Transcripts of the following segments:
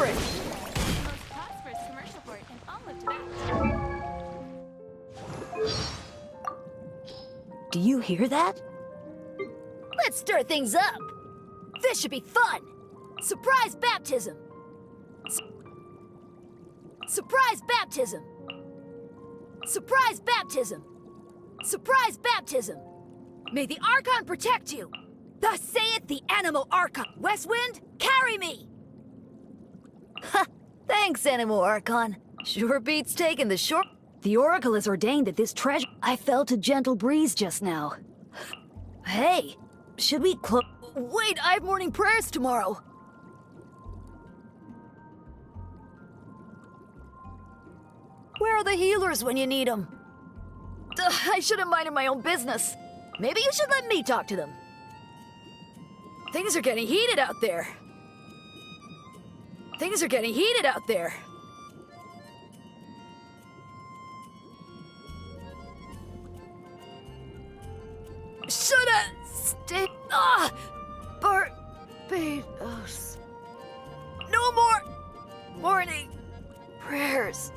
for it! Most prosperous commercial port in all of Tibet. Do you hear that? Let's stir things up! This should be fun! Surprise baptism! Surprise baptism! Surprise baptism! Surprise baptism! May the Archon protect you! Thus saith the Animal Archon. Westwind, carry me! Ha! Thanks, Animal Archon. Sure beats taking the short... The Oracle has ordained that this treasure... I felt a gentle breeze just now. Hey, should we Wait, I have morning prayers tomorrow. Where are the healers when you need them? I should have minded my own business. Maybe you should let me talk to them. Things are getting heated out there. Things are getting heated out there. Shoulda stayed. Barbados. No more morning prayers.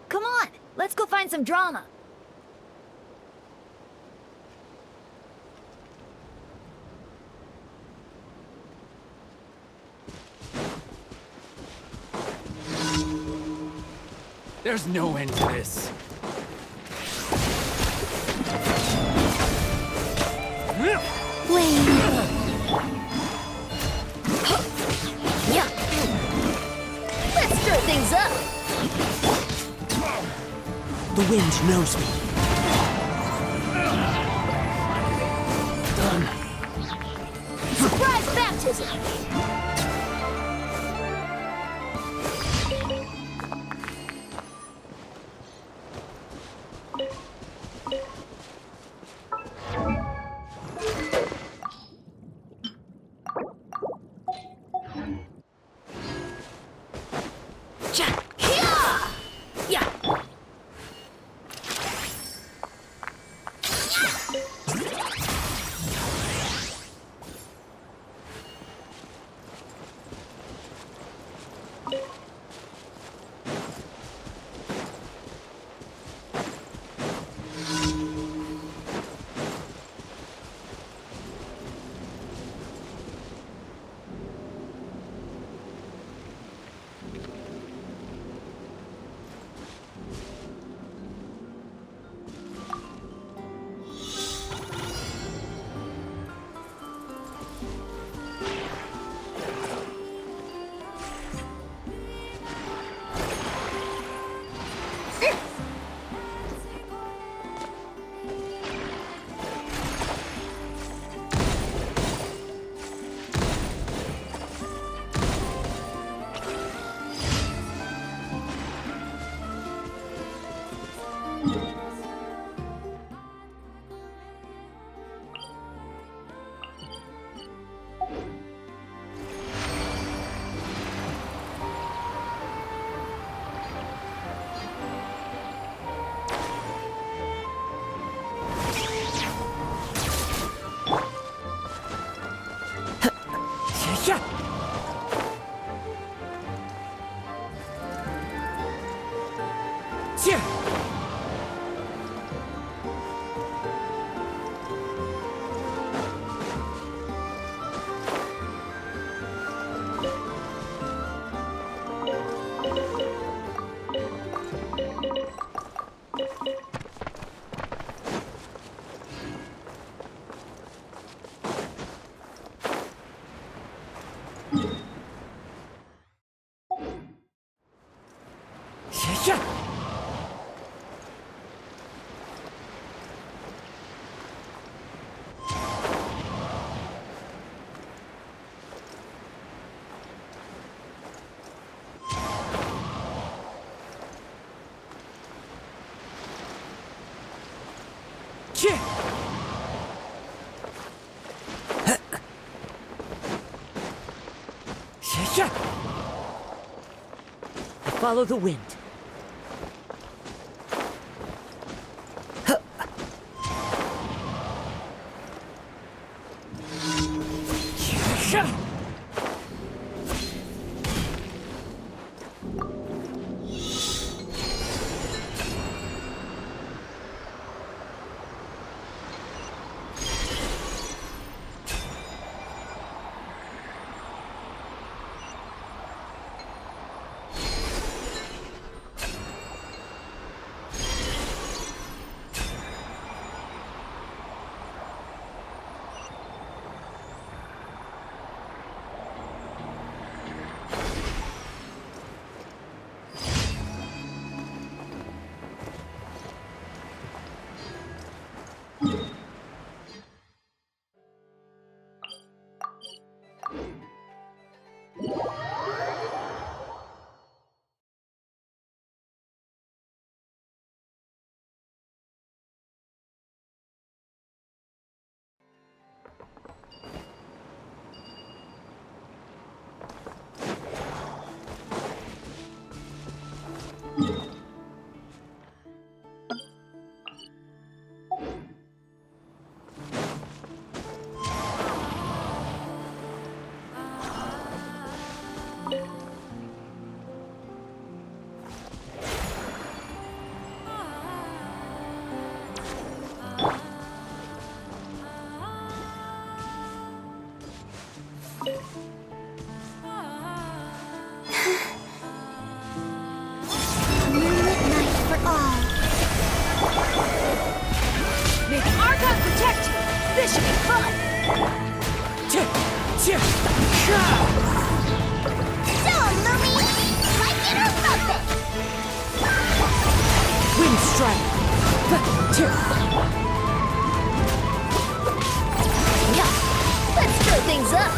Come on, let's go find some drama. There's no end to this. Wait. Yeah. Let's stir things up. The wind knows me. Done. Surprise baptism! Follow the wind. May the Archon protect you! This should be fun! So, Lumi, like it or love it! Wind strike. Yeah! Let's stir things up!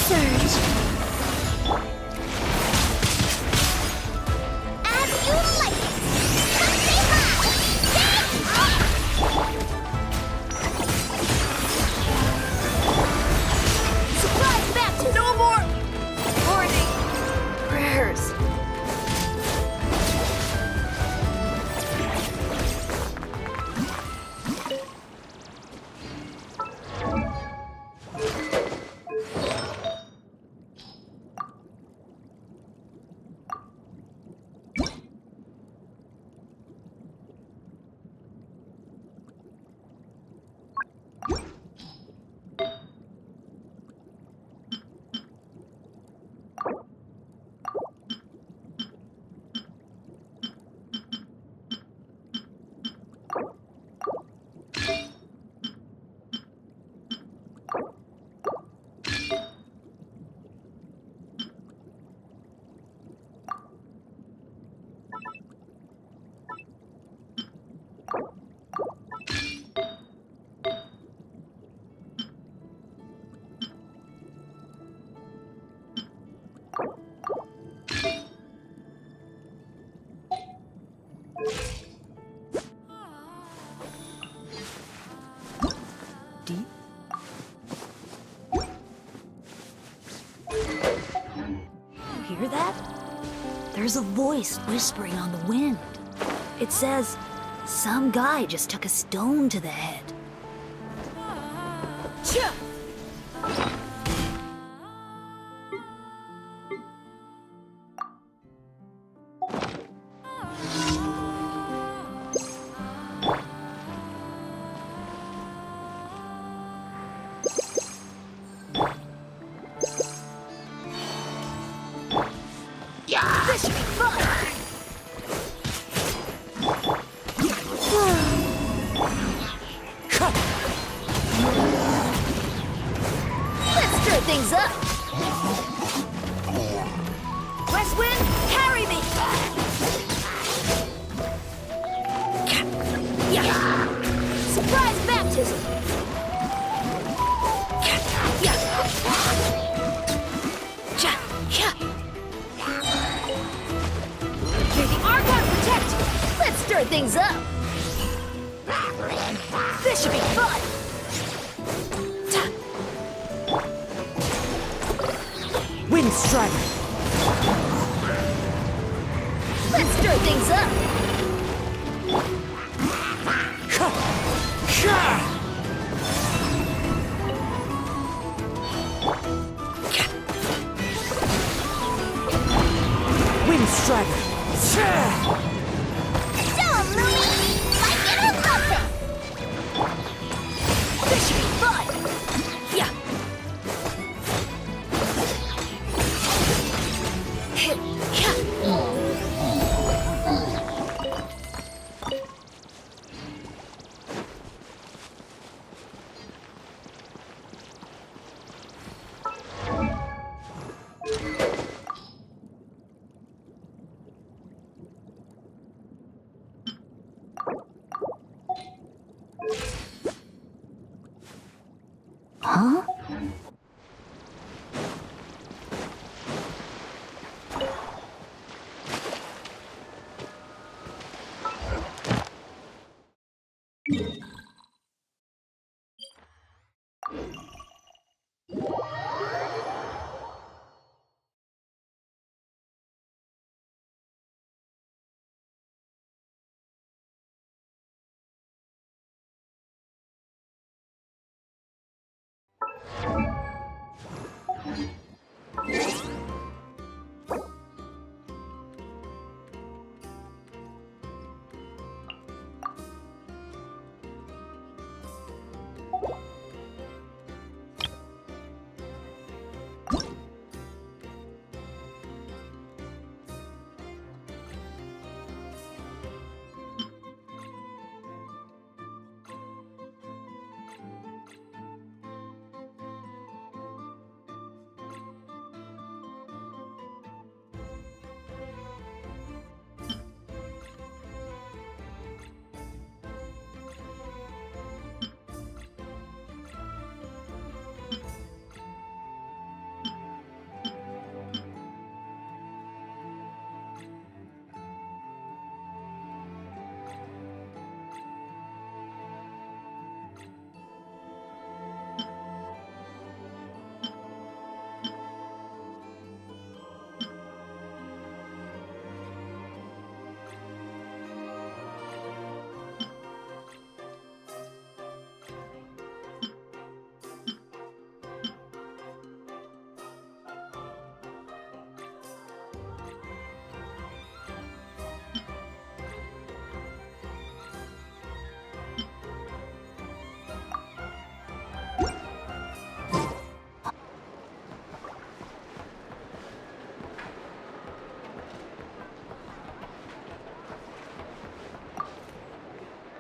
Surge. As you like it! Say hi! Surprise baptism! No more morning prayers! Deep. You hear that? There's a voice whispering on the wind. It says, some guy just took a stone to the head. This should be fun! Let's stir things up! West Wind, carry me! Surprise baptism! May the Archon protect you! Let's stir things up! This should be fun! Strider. Let's stir things up! Wind Strider. Don't, Lumi! Like it or lump it! This should be fun! Yeah!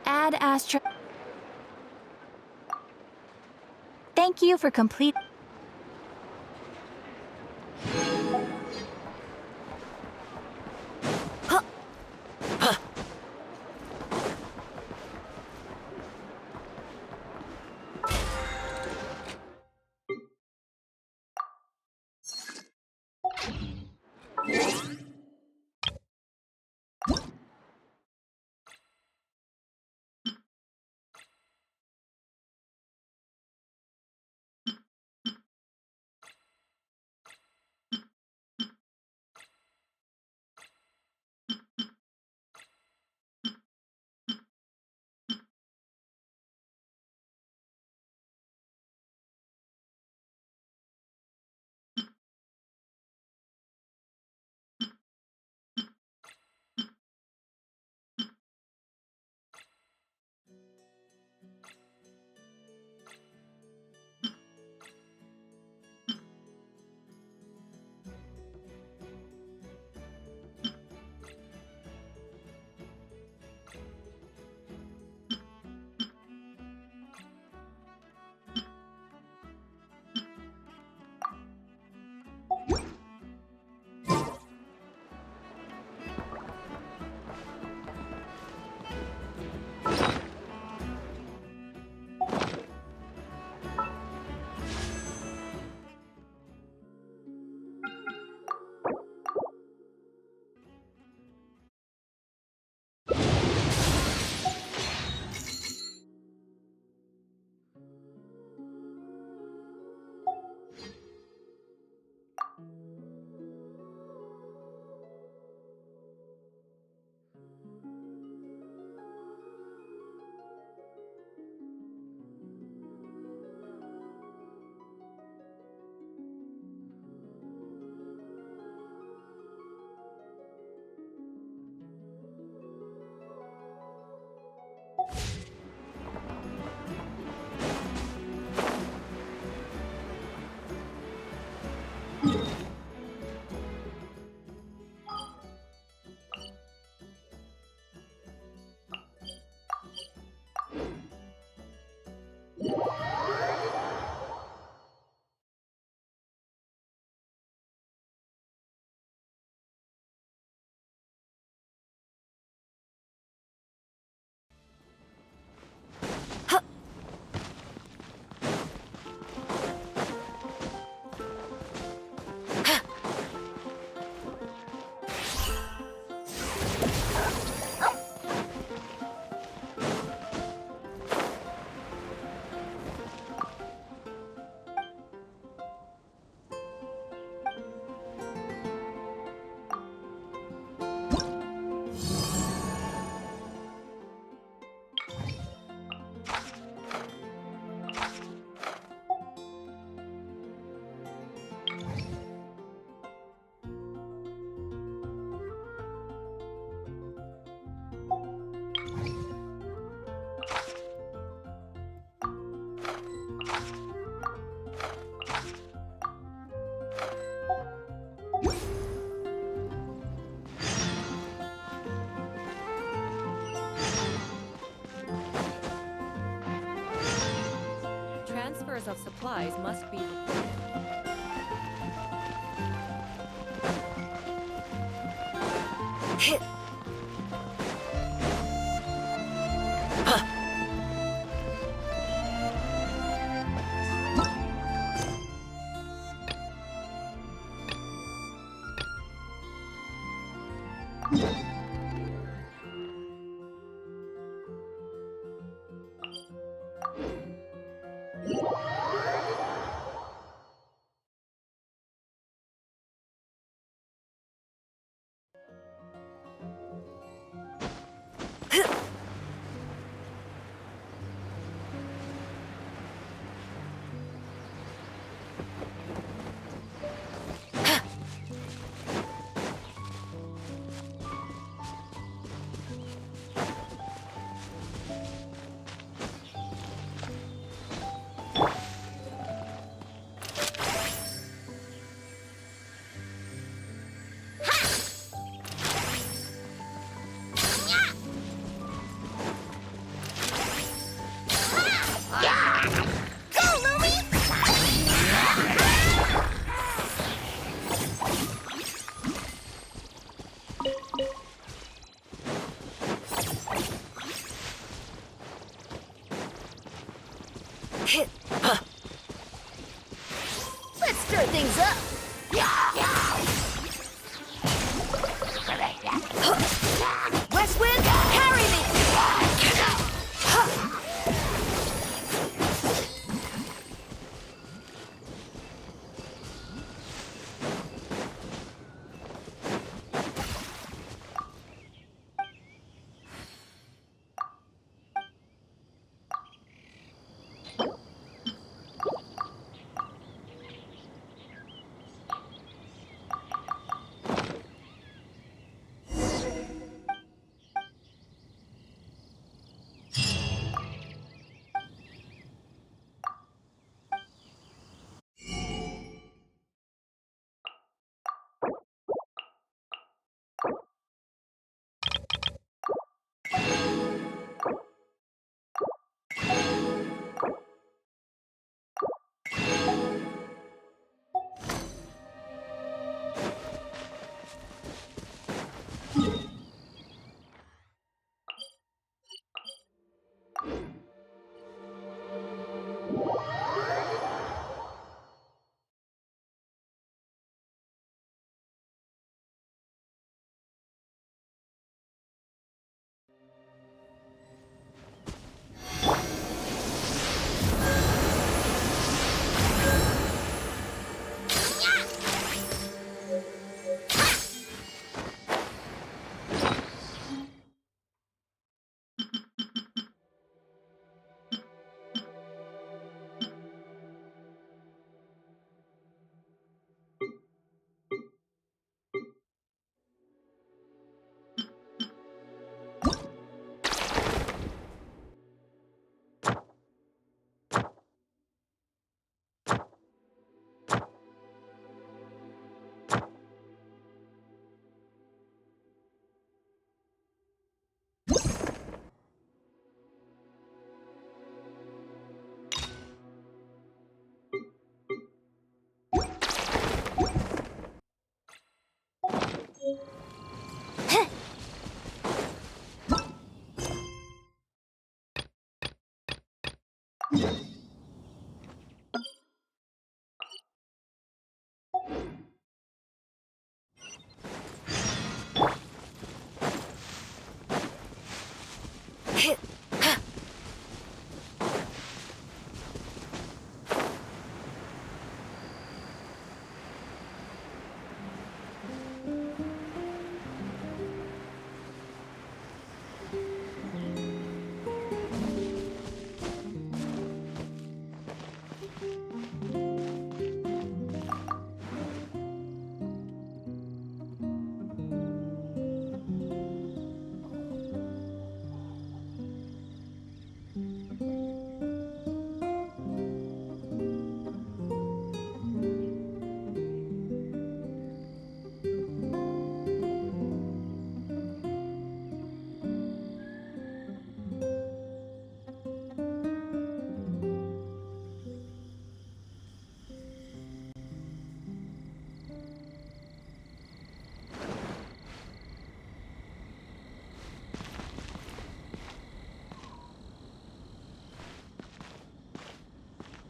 Add Astra. Thank you for complete. Transfers of supplies must be recorded. Hit. Hit. Let's stir things up. West Wind, carry me.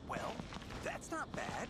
Well, that's not bad.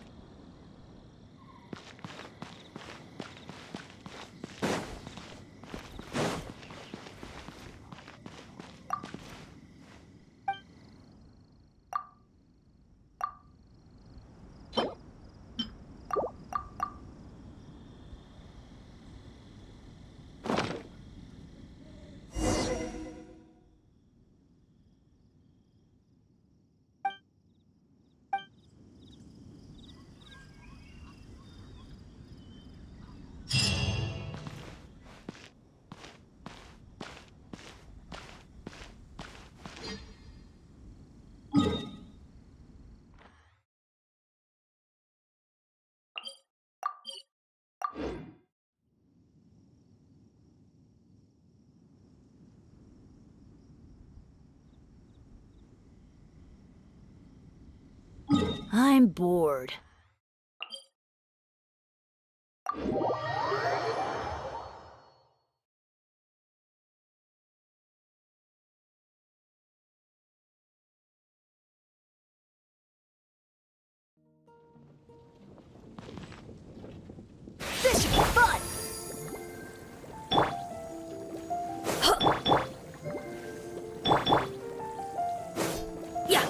I'm bored. This should be fun! Yeah!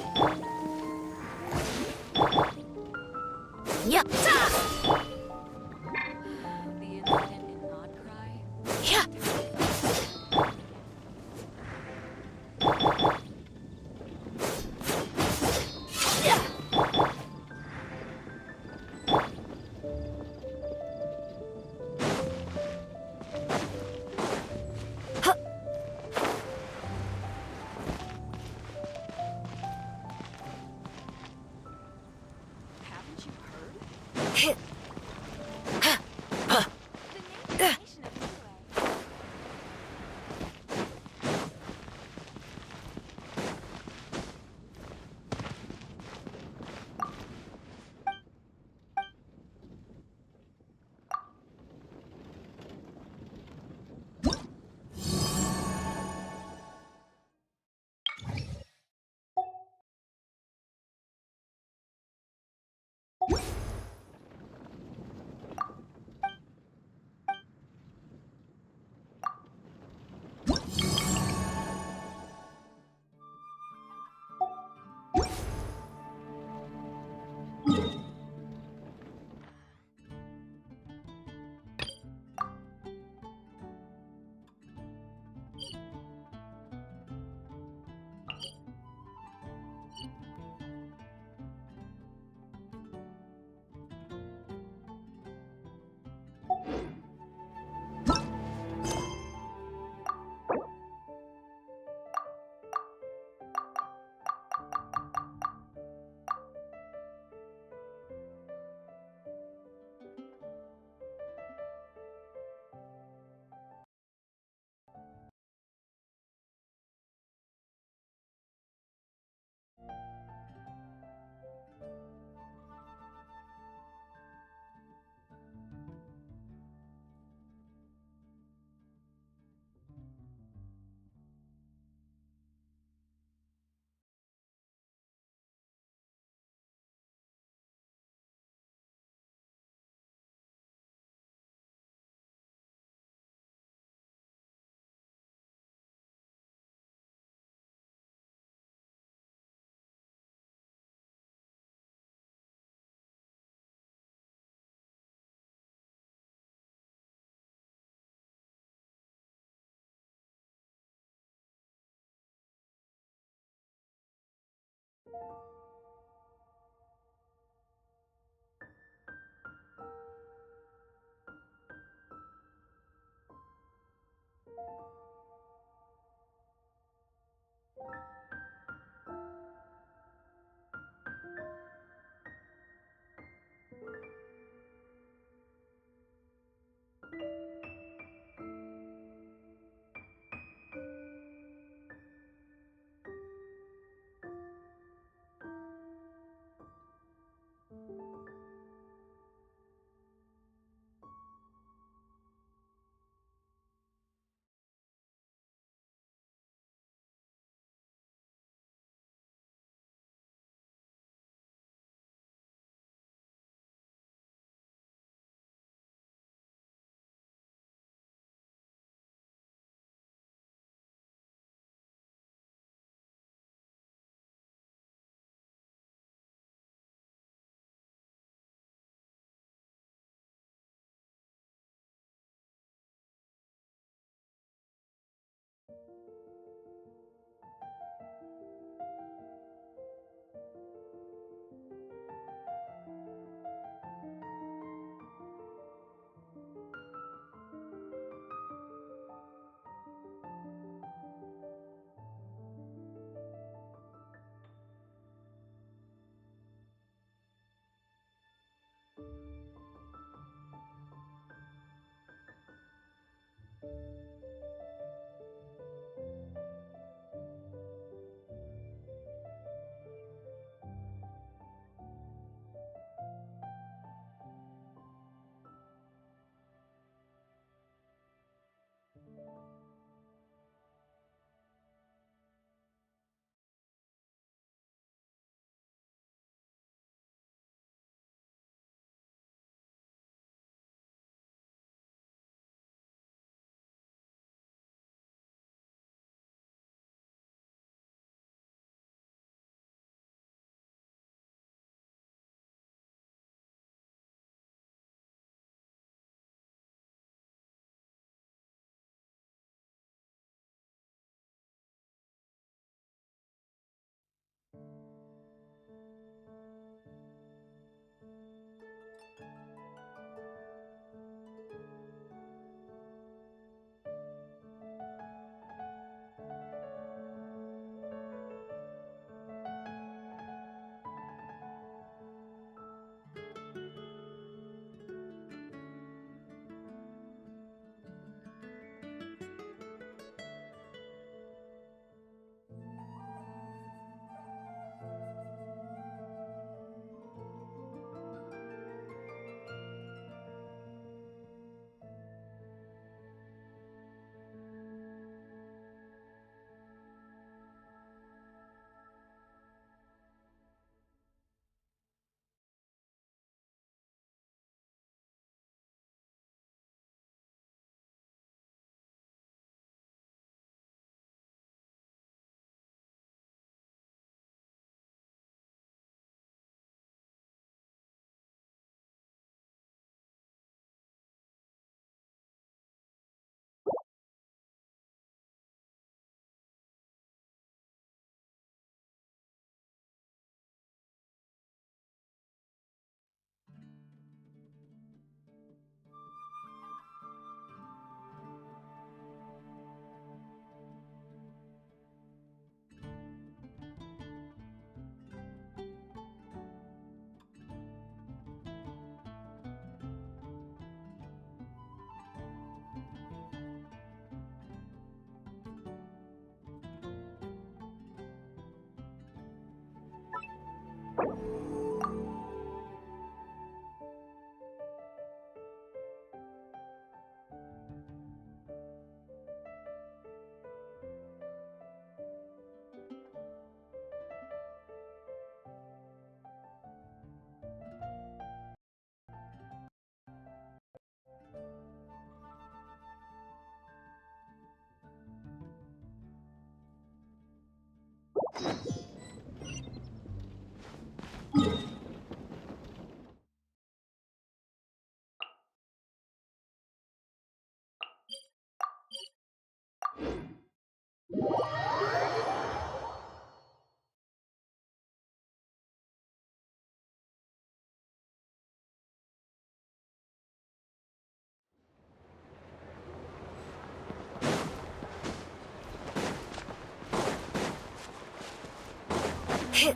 Ad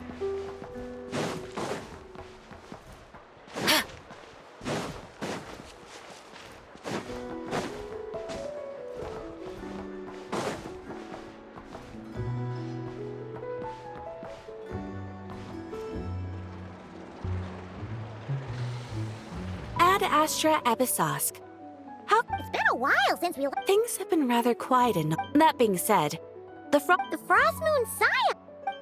Astra Episosk. It's been a while since we... Things have been rather quiet and... That being said, the Frost Moon Saya!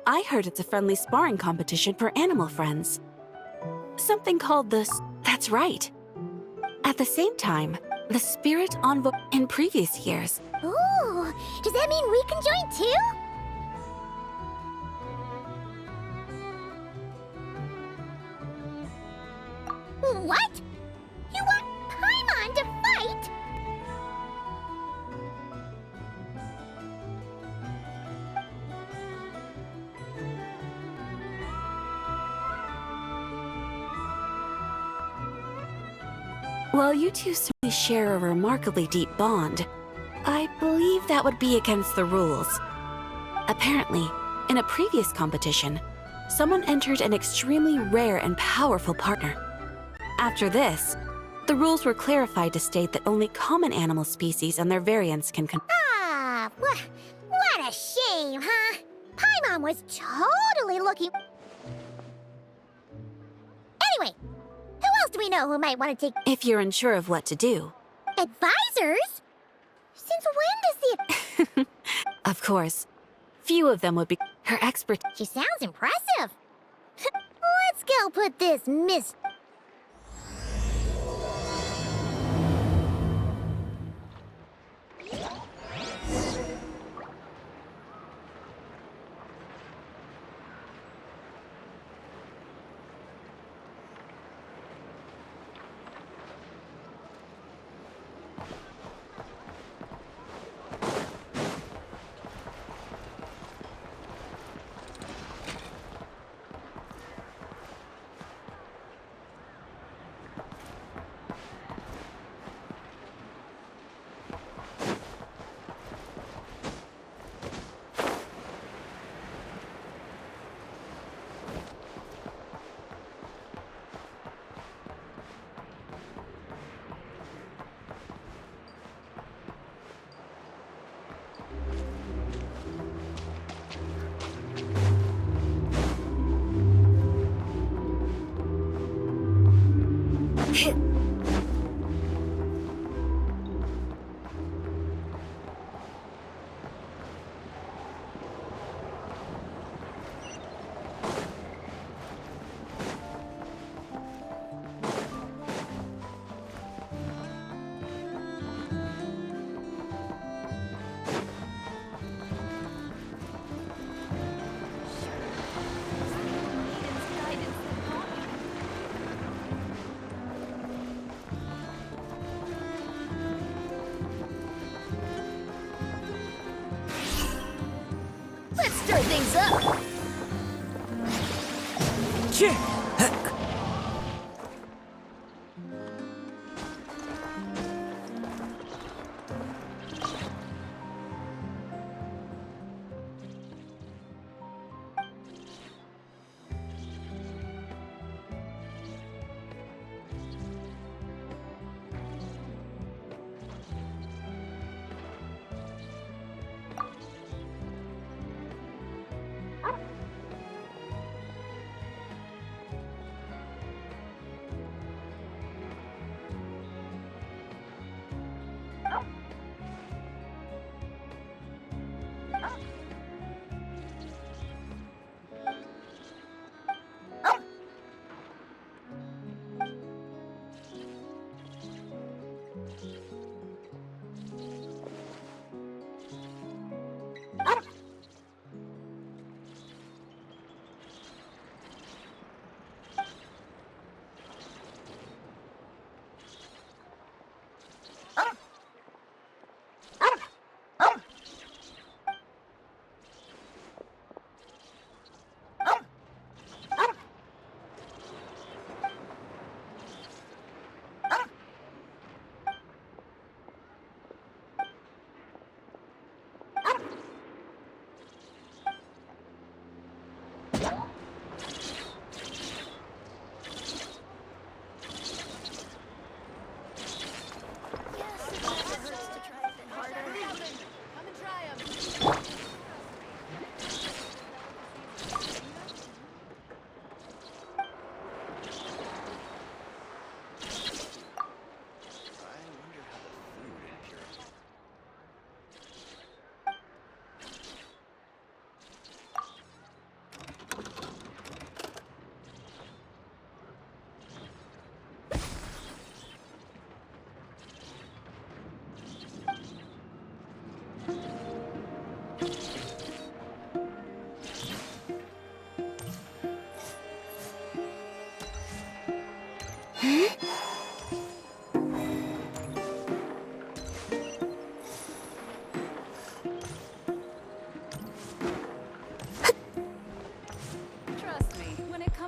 I heard it's a friendly sparring competition for animal friends. Something called the... That's right. At the same time, the Spirit Envoy in previous years. Ooh, does that mean we can join too? What? You want Paimon to fight? While you two certainly share a remarkably deep bond, I believe that would be against the rules. Apparently, in a previous competition, someone entered an extremely rare and powerful partner. After this, the rules were clarified to state that only common animal species and their variants can Ah, what a shame, huh? Paimon was totally looking... Anyway, who else do we know who might want to take... If you're unsure of what to do. Advisors? Since when does the... Of course, few of them would be her expert. She sounds impressive. Let's go put this Miss... Let's stir things up!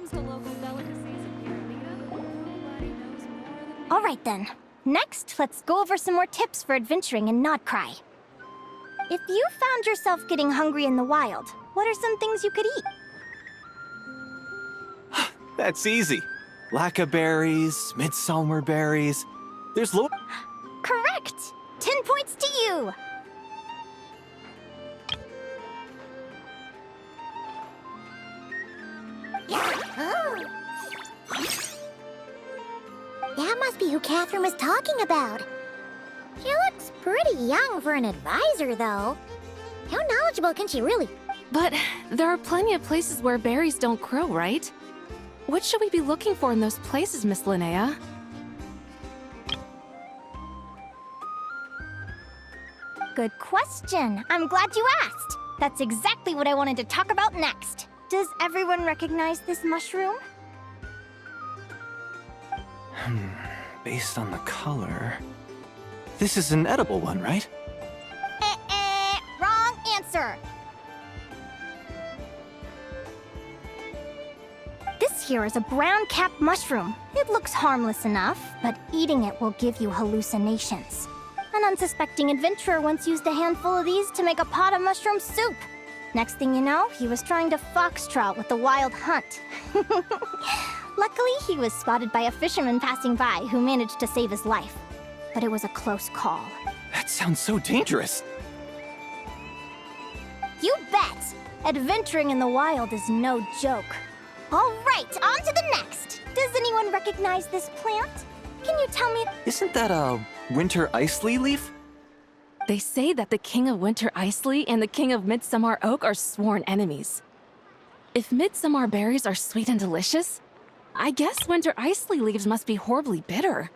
comes to local delicacies in Pyramida, nobody knows more than me. All right then. Next, let's go over some more tips for adventuring in Nodcry. If you found yourself getting hungry in the wild, what are some things you could eat? That's easy. Lacquerberries, midsummer berries. There's Correct! 10 points to you! Oh. That must be who Catherine was talking about. She looks pretty young for an advisor, though. How knowledgeable can she really? But there are plenty of places where berries don't grow, right? What should we be looking for in those places, Miss Linnea? Good question. I'm glad you asked. That's exactly what I wanted to talk about next. Does everyone recognize this mushroom? Based on the color... This is an edible one, right? Wrong answer. This here is a brown-capped mushroom. It looks harmless enough, but eating it will give you hallucinations. An unsuspecting adventurer once used a handful of these to make a pot of mushroom soup. Next thing you know, he was trying to foxtrot with the wild hunt. Luckily, he was spotted by a fisherman passing by who managed to save his life. But it was a close call. That sounds so dangerous. You bet! Adventuring in the wild is no joke. All right, on to the next. Does anyone recognize this plant? Can you tell me... Isn't that a winter ice leaf? They say that the King of Winter Icely and the King of Midsummer Oak are sworn enemies. If midsummer berries are sweet and delicious, I guess winter Icely leaves must be horribly bitter.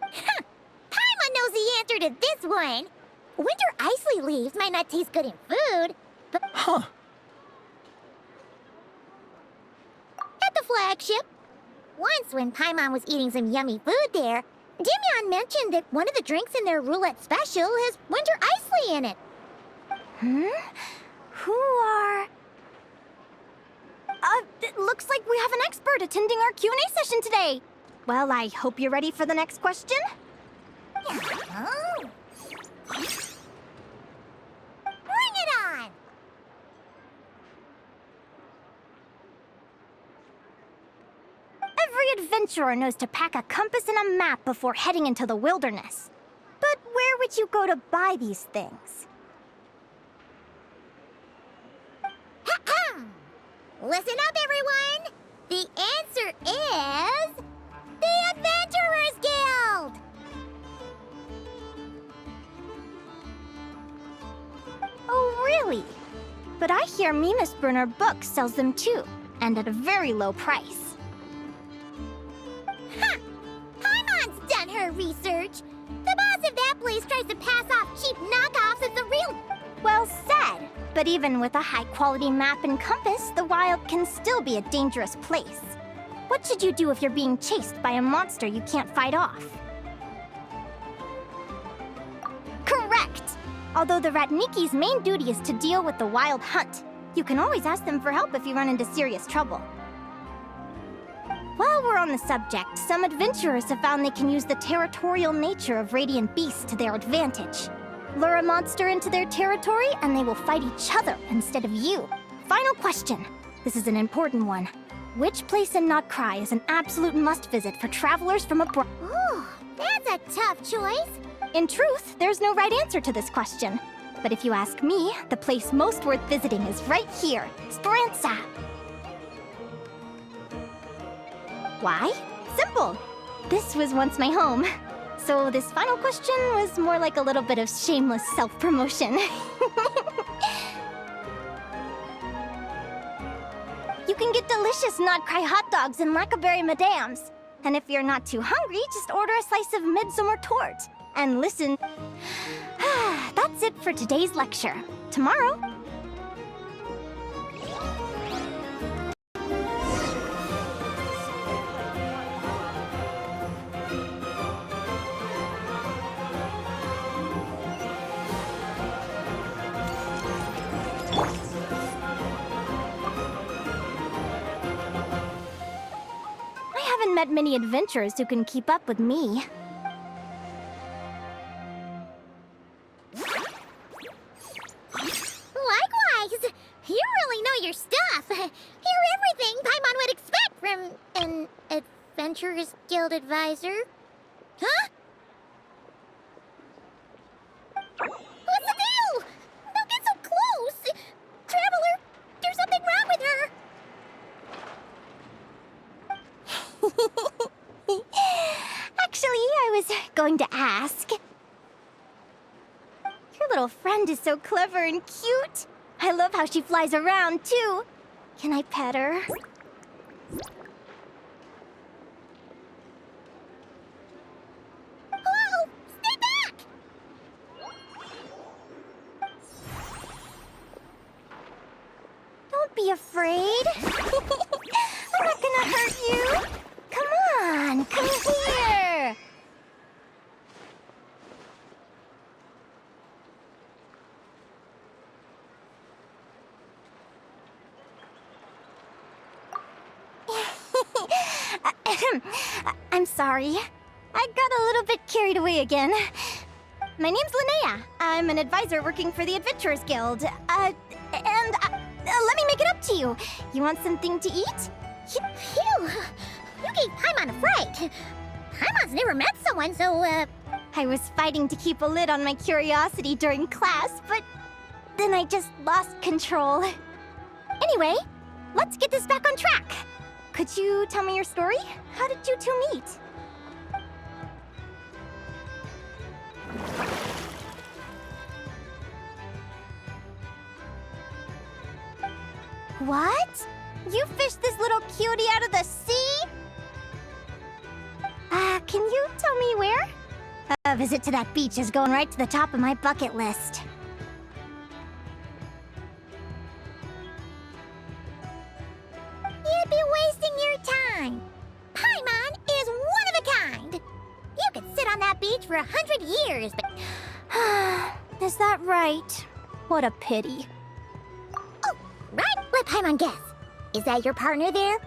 Paimon knows the answer to this one. Winter Icely leaves might not taste good in food, but... Huh. At the flagship. Once, when Paimon was eating some yummy food there, Dimyon mentioned that one of the drinks in their roulette special has Winter Icely in it. Who are... it looks like we have an expert attending our Q&A session today. Well, I hope you're ready for the next question. Oh. Bring it on! Every adventurer knows to pack a compass and a map before heading into the wilderness. But where would you go to buy these things? Listen up, everyone! The answer is... the Adventurers Guild! Oh, really? But I hear Mimas Burner Books sells them too, and at a very low price. Ha! Paimon's done her research! The boss of that place tries to pass off cheap knockoffs as the real... Well said! But even with a high-quality map and compass, the wild can still be a dangerous place. What should you do if you're being chased by a monster you can't fight off? Correct! Although the Ratniki's main duty is to deal with the wild hunt, you can always ask them for help if you run into serious trouble. While we're on the subject, some adventurers have found they can use the territorial nature of radiant beasts to their advantage. Lure a monster into their territory, and they will fight each other instead of you. Final question. This is an important one. Which place in Nodcry is an absolute must-visit for travelers from abroad? Ooh, that's a tough choice. In truth, there's no right answer to this question. But if you ask me, the place most worth visiting is right here, Speranza. Why? Simple. This was once my home. So this final question was more like a little bit of shameless self-promotion. You can get delicious Nodcry hot dogs and Lacquerberry Madams. And if you're not too hungry, just order a slice of midsummer tort. And listen... That's it for today's lecture. Tomorrow... haven't met many adventurers who can keep up with me. Likewise! You really know your stuff. You're everything Paimon would expect from an Adventurers Guild advisor. Huh? What's the deal? Don't get so close! Traveler, there's something wrong with her! Actually, I was going to ask. Your little friend is so clever and cute. I love how she flies around, too. Can I pet her? Whoa! Stay back! Don't be afraid. I'm not gonna hurt you. Come on, come here. I'm sorry. I got a little bit carried away again. My name's Linnea. I'm an advisor working for the Adventurers Guild. Let me make it up to you. You want something to eat? Phew! You gave Paimon a fright. Paimon's never met someone so, I was fighting to keep a lid on my curiosity during class, but then I just lost control. Anyway, let's get this back on track. Could you tell me your story? How did you two meet? What? You fished this little cutie out of the sea? Can you tell me where? A visit to that beach is going right to the top of my bucket list. you'd be wasting your time. Paimon is one of a kind. You could sit on that beach for 100 years, but... Is that right? What a pity. Oh, right, let Paimon guess. Is that your partner there?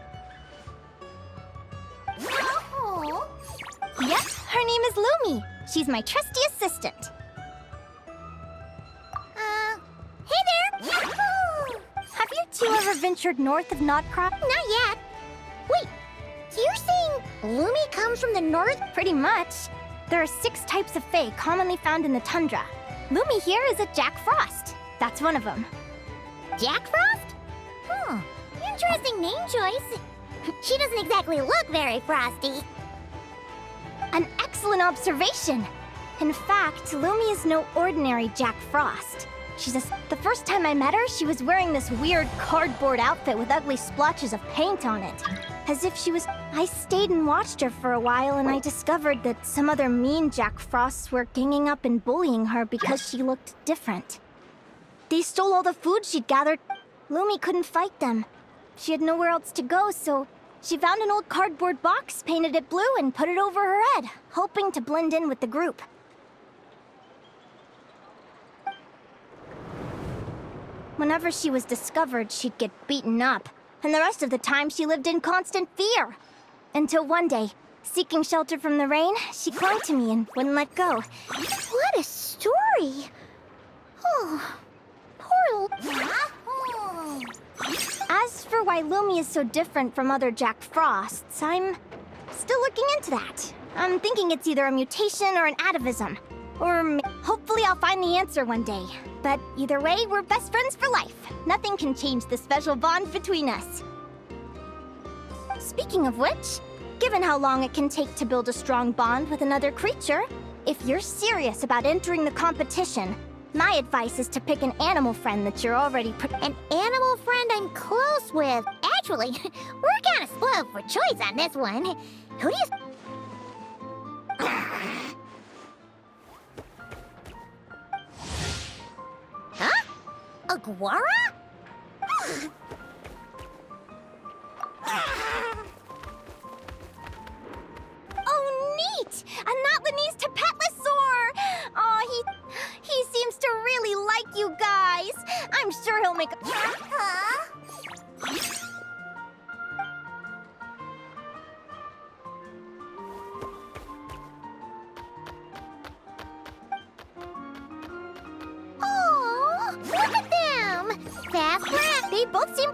Oh. Yep, her name is Lumi. She's my trusty assistant. Hey there! Yahoo! Have you two ever ventured north of Nodcrop? Not yet. Wait, you're saying Lumi comes from the north? Pretty much. There are 6 types of fae commonly found in the tundra. Lumi here is a Jack Frost. That's one of them. Jack Frost? Interesting name choice. She doesn't exactly look very frosty. An excellent observation. In fact, Lumi is no ordinary Jack Frost. The first time I met her, she was wearing this weird cardboard outfit with ugly splotches of paint on it. As if she was... I stayed and watched her for a while, and I discovered that some other mean Jack Frosts were ganging up and bullying her because she looked different. They stole all the food she'd gathered. Lumi couldn't fight them. She had nowhere else to go, so she found an old cardboard box, painted it blue, and put it over her head, hoping to blend in with the group. Whenever she was discovered, she'd get beaten up, and the rest of the time she lived in constant fear. Until one day, seeking shelter from the rain, she clung to me and wouldn't let go. What a story! Oh, poor As for why Lumi is so different from other Jack Frosts, I'm still looking into that. I'm thinking it's either a mutation or an atavism. Or hopefully I'll find the answer one day. But either way, we're best friends for life. Nothing can change the special bond between us. Speaking of which, given how long it can take to build a strong bond with another creature, if you're serious about entering the competition, my advice is to pick an animal friend that you're already An animal friend I'm close with. Actually, we're kind of spoiled for choice on this one. Who do you... Huh? A guara? Oh, neat! A Notlanese Tapetlosaur! Aw, he seems to really like you guys. I'm sure he'll make a...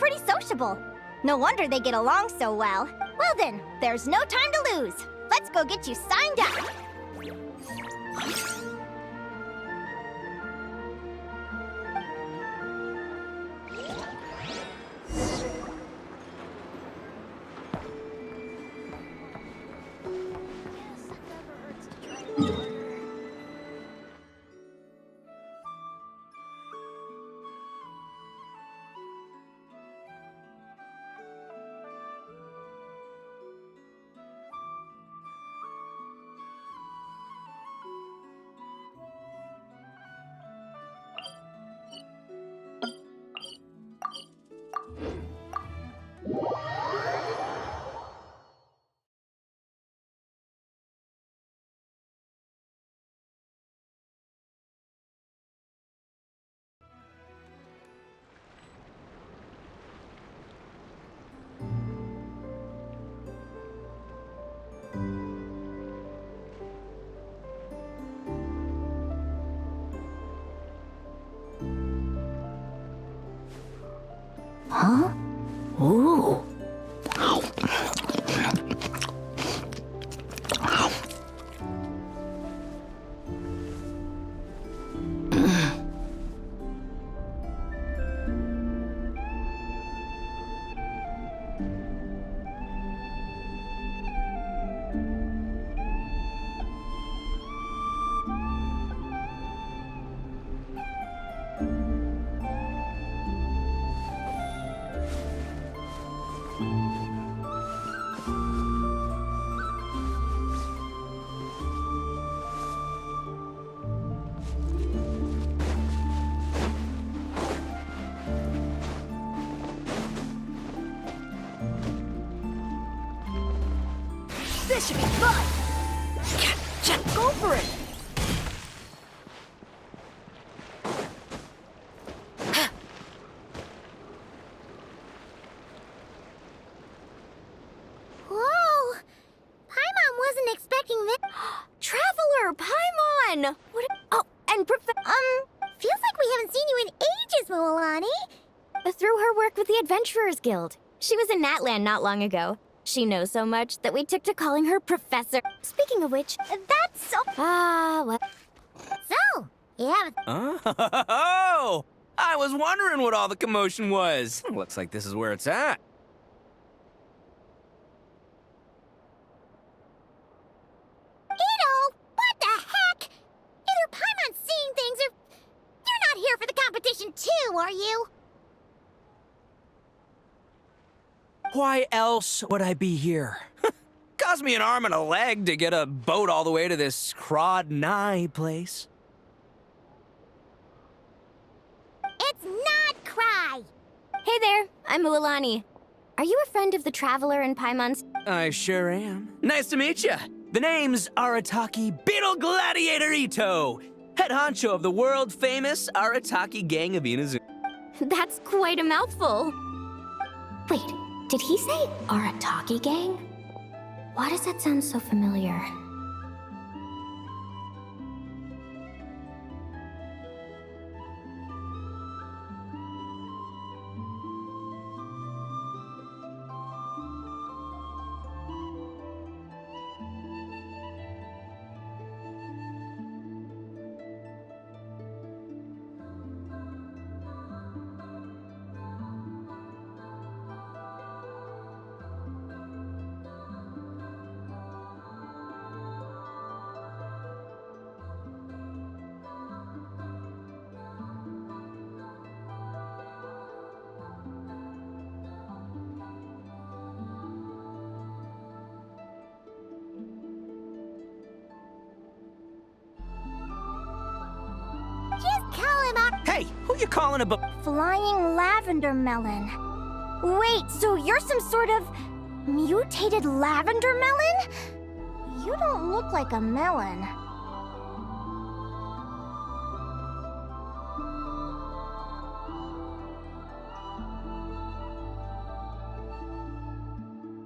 pretty sociable. No wonder they get along so well. Well then, there's no time to lose. Let's go get you signed up. Huh? Ooh. This should be fun! Go for it! Whoa! Paimon wasn't expecting this. Traveler, Paimon! What? Oh, and Feels like we haven't seen you in ages, Moalani. through her work with the Adventurers Guild. She was in Natland not long ago. She knows so much that we took to calling her Professor. Speaking of which, that's so... what? So, you haven't... Oh! I was wondering what all the commotion was. Looks like this is where it's at. Ito! What the heck? Either Paimon's seeing things or... You're not here for the competition too, are you? Why else would I be here? Cost me an arm and a leg to get a boat all the way to this Crawd-nigh place. It's not Cry! Hey there, I'm Mualani. Are you a friend of the Traveler and Paimon's? I sure am. Nice to meet you. The name's Arataki Beetle Gladiator Ito, head honcho of the world-famous Arataki gang of Inazu. That's quite a mouthful. Wait, did he say Arataki gang? Why does that sound so familiar? Just call him out. Hey, who you calling a Flying lavender melon. Wait, so you're some sort of mutated lavender melon? You don't look like a melon.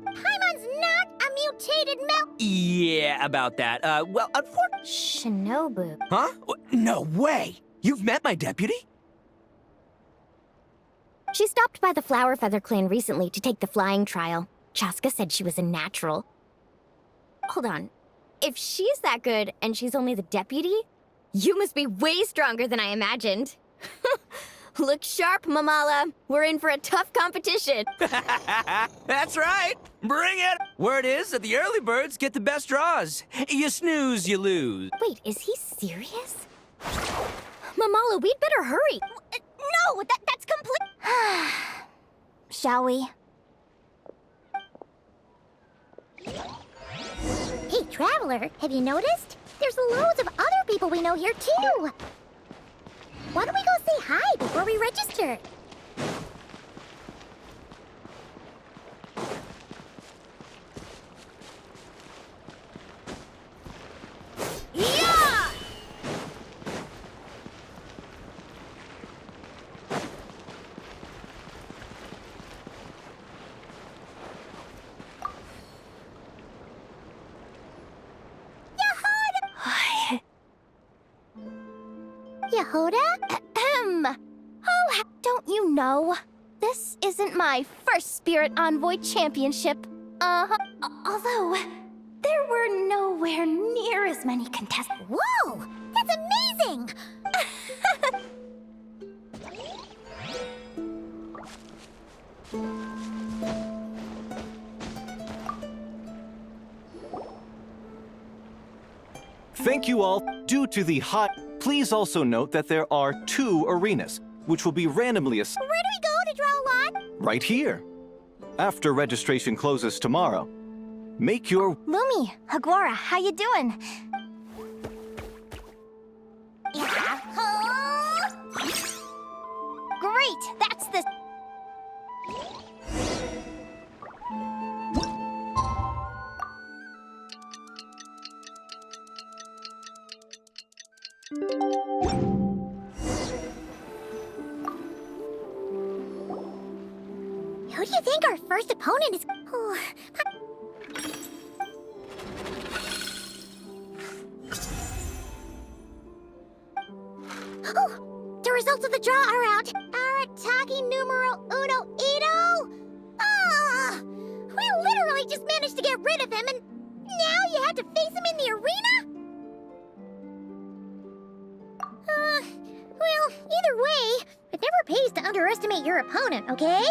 Paimon's not a mutated Yeah, about that. Well, unfortunately... Shinobu. Huh? No way! You've met my deputy? She stopped by the Flower Feather clan recently to take the flying trial. Chaska said she was a natural. Hold on. If she's that good and she's only the deputy, you must be way stronger than I imagined. Look sharp, Mamala. We're in for a tough competition. That's right. Bring it. Word is that the early birds get the best draws. You snooze, you lose. Wait, is he serious? Mamala, we'd better hurry. No, that's complete. Shall we? Hey, Traveler, have you noticed? There's loads of other people we know here, too. Why don't we go say hi before we register? Yeah! Yehoda? Ahem. Oh, don't you know? This isn't my first Spirit Envoy Championship. Although, there were nowhere near as many contestants. Whoa! That's amazing! Thank you all. Due to the hot, please also note that there are 2 arenas, which will be randomly assigned. Where do we go to draw a lot? Right here. After registration closes tomorrow, make your... Lumi, Hagwara, how you doing? Great, that's the... Who do you think our first opponent is? Oh, the results of the draw are out. Arataki numero uno Ito? Ah, we literally just managed to get rid of him, and now you have to face him in the arena? Well, either way, it never pays to underestimate your opponent, okay?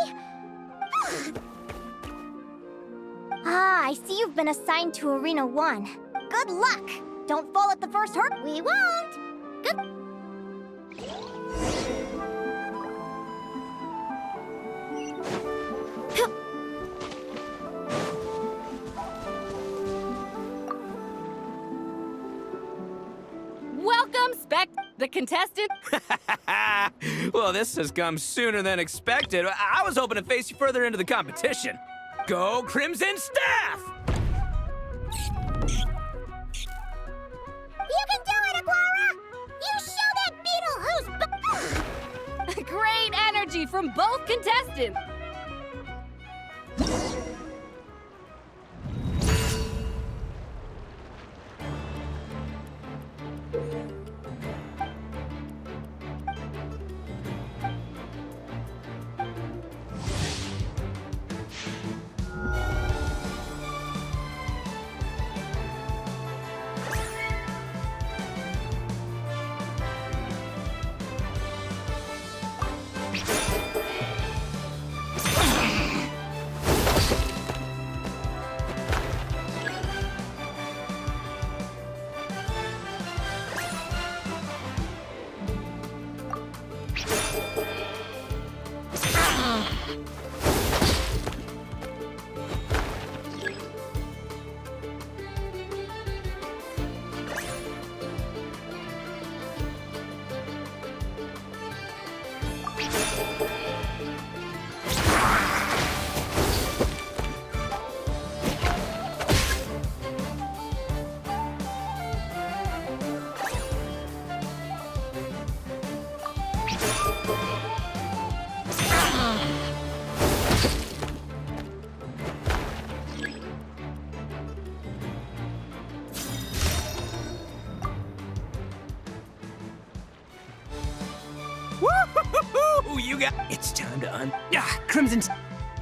Ah, I see you've been assigned to Arena 1. Good luck! Don't fall at the first hurdle. We won't. Good. Welcome, the contestant. Well, this has come sooner than expected. I was hoping to face you further into the competition. Go Crimson Staff! You can do it, Aguara! You show that beetle who's... Great energy from both contestants.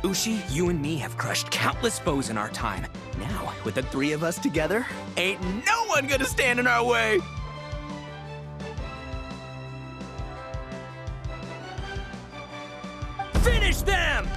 Ushi, you and me have crushed countless foes in our time. Now, with the three of us together, ain't no one gonna stand in our way! Finish them!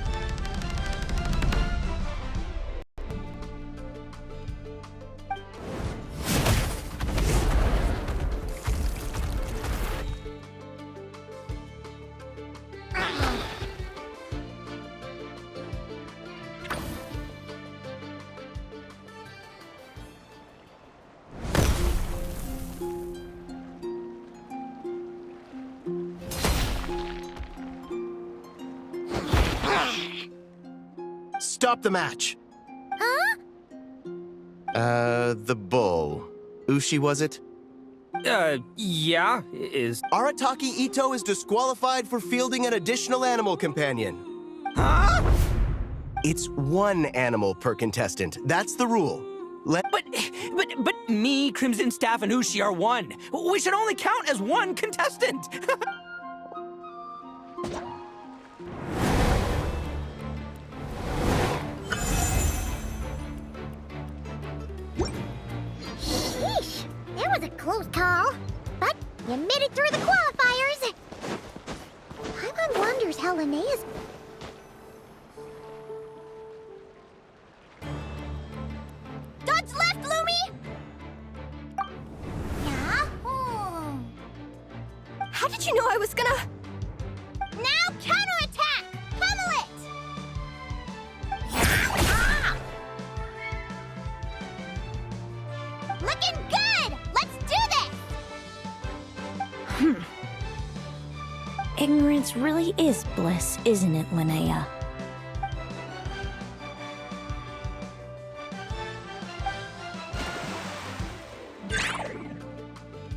Stop the match. Huh? The bull. Ushi, was it? Yeah, is... Arataki Ito is disqualified for fielding an additional animal companion. Huh? It's one animal per contestant. That's the rule. But me, Crimson Staff, and Ushi are one. We should only count as one contestant. Sheesh, that was a close call. But you made it through the qualifiers. Paimon wonders how Linnea's... Dodge left, Lumi! Yeah? How did you know I was gonna... Now counterattack! Pummel it! Ah! Looking good! Let's do this! Ignorance really is bliss, isn't it, Linnea?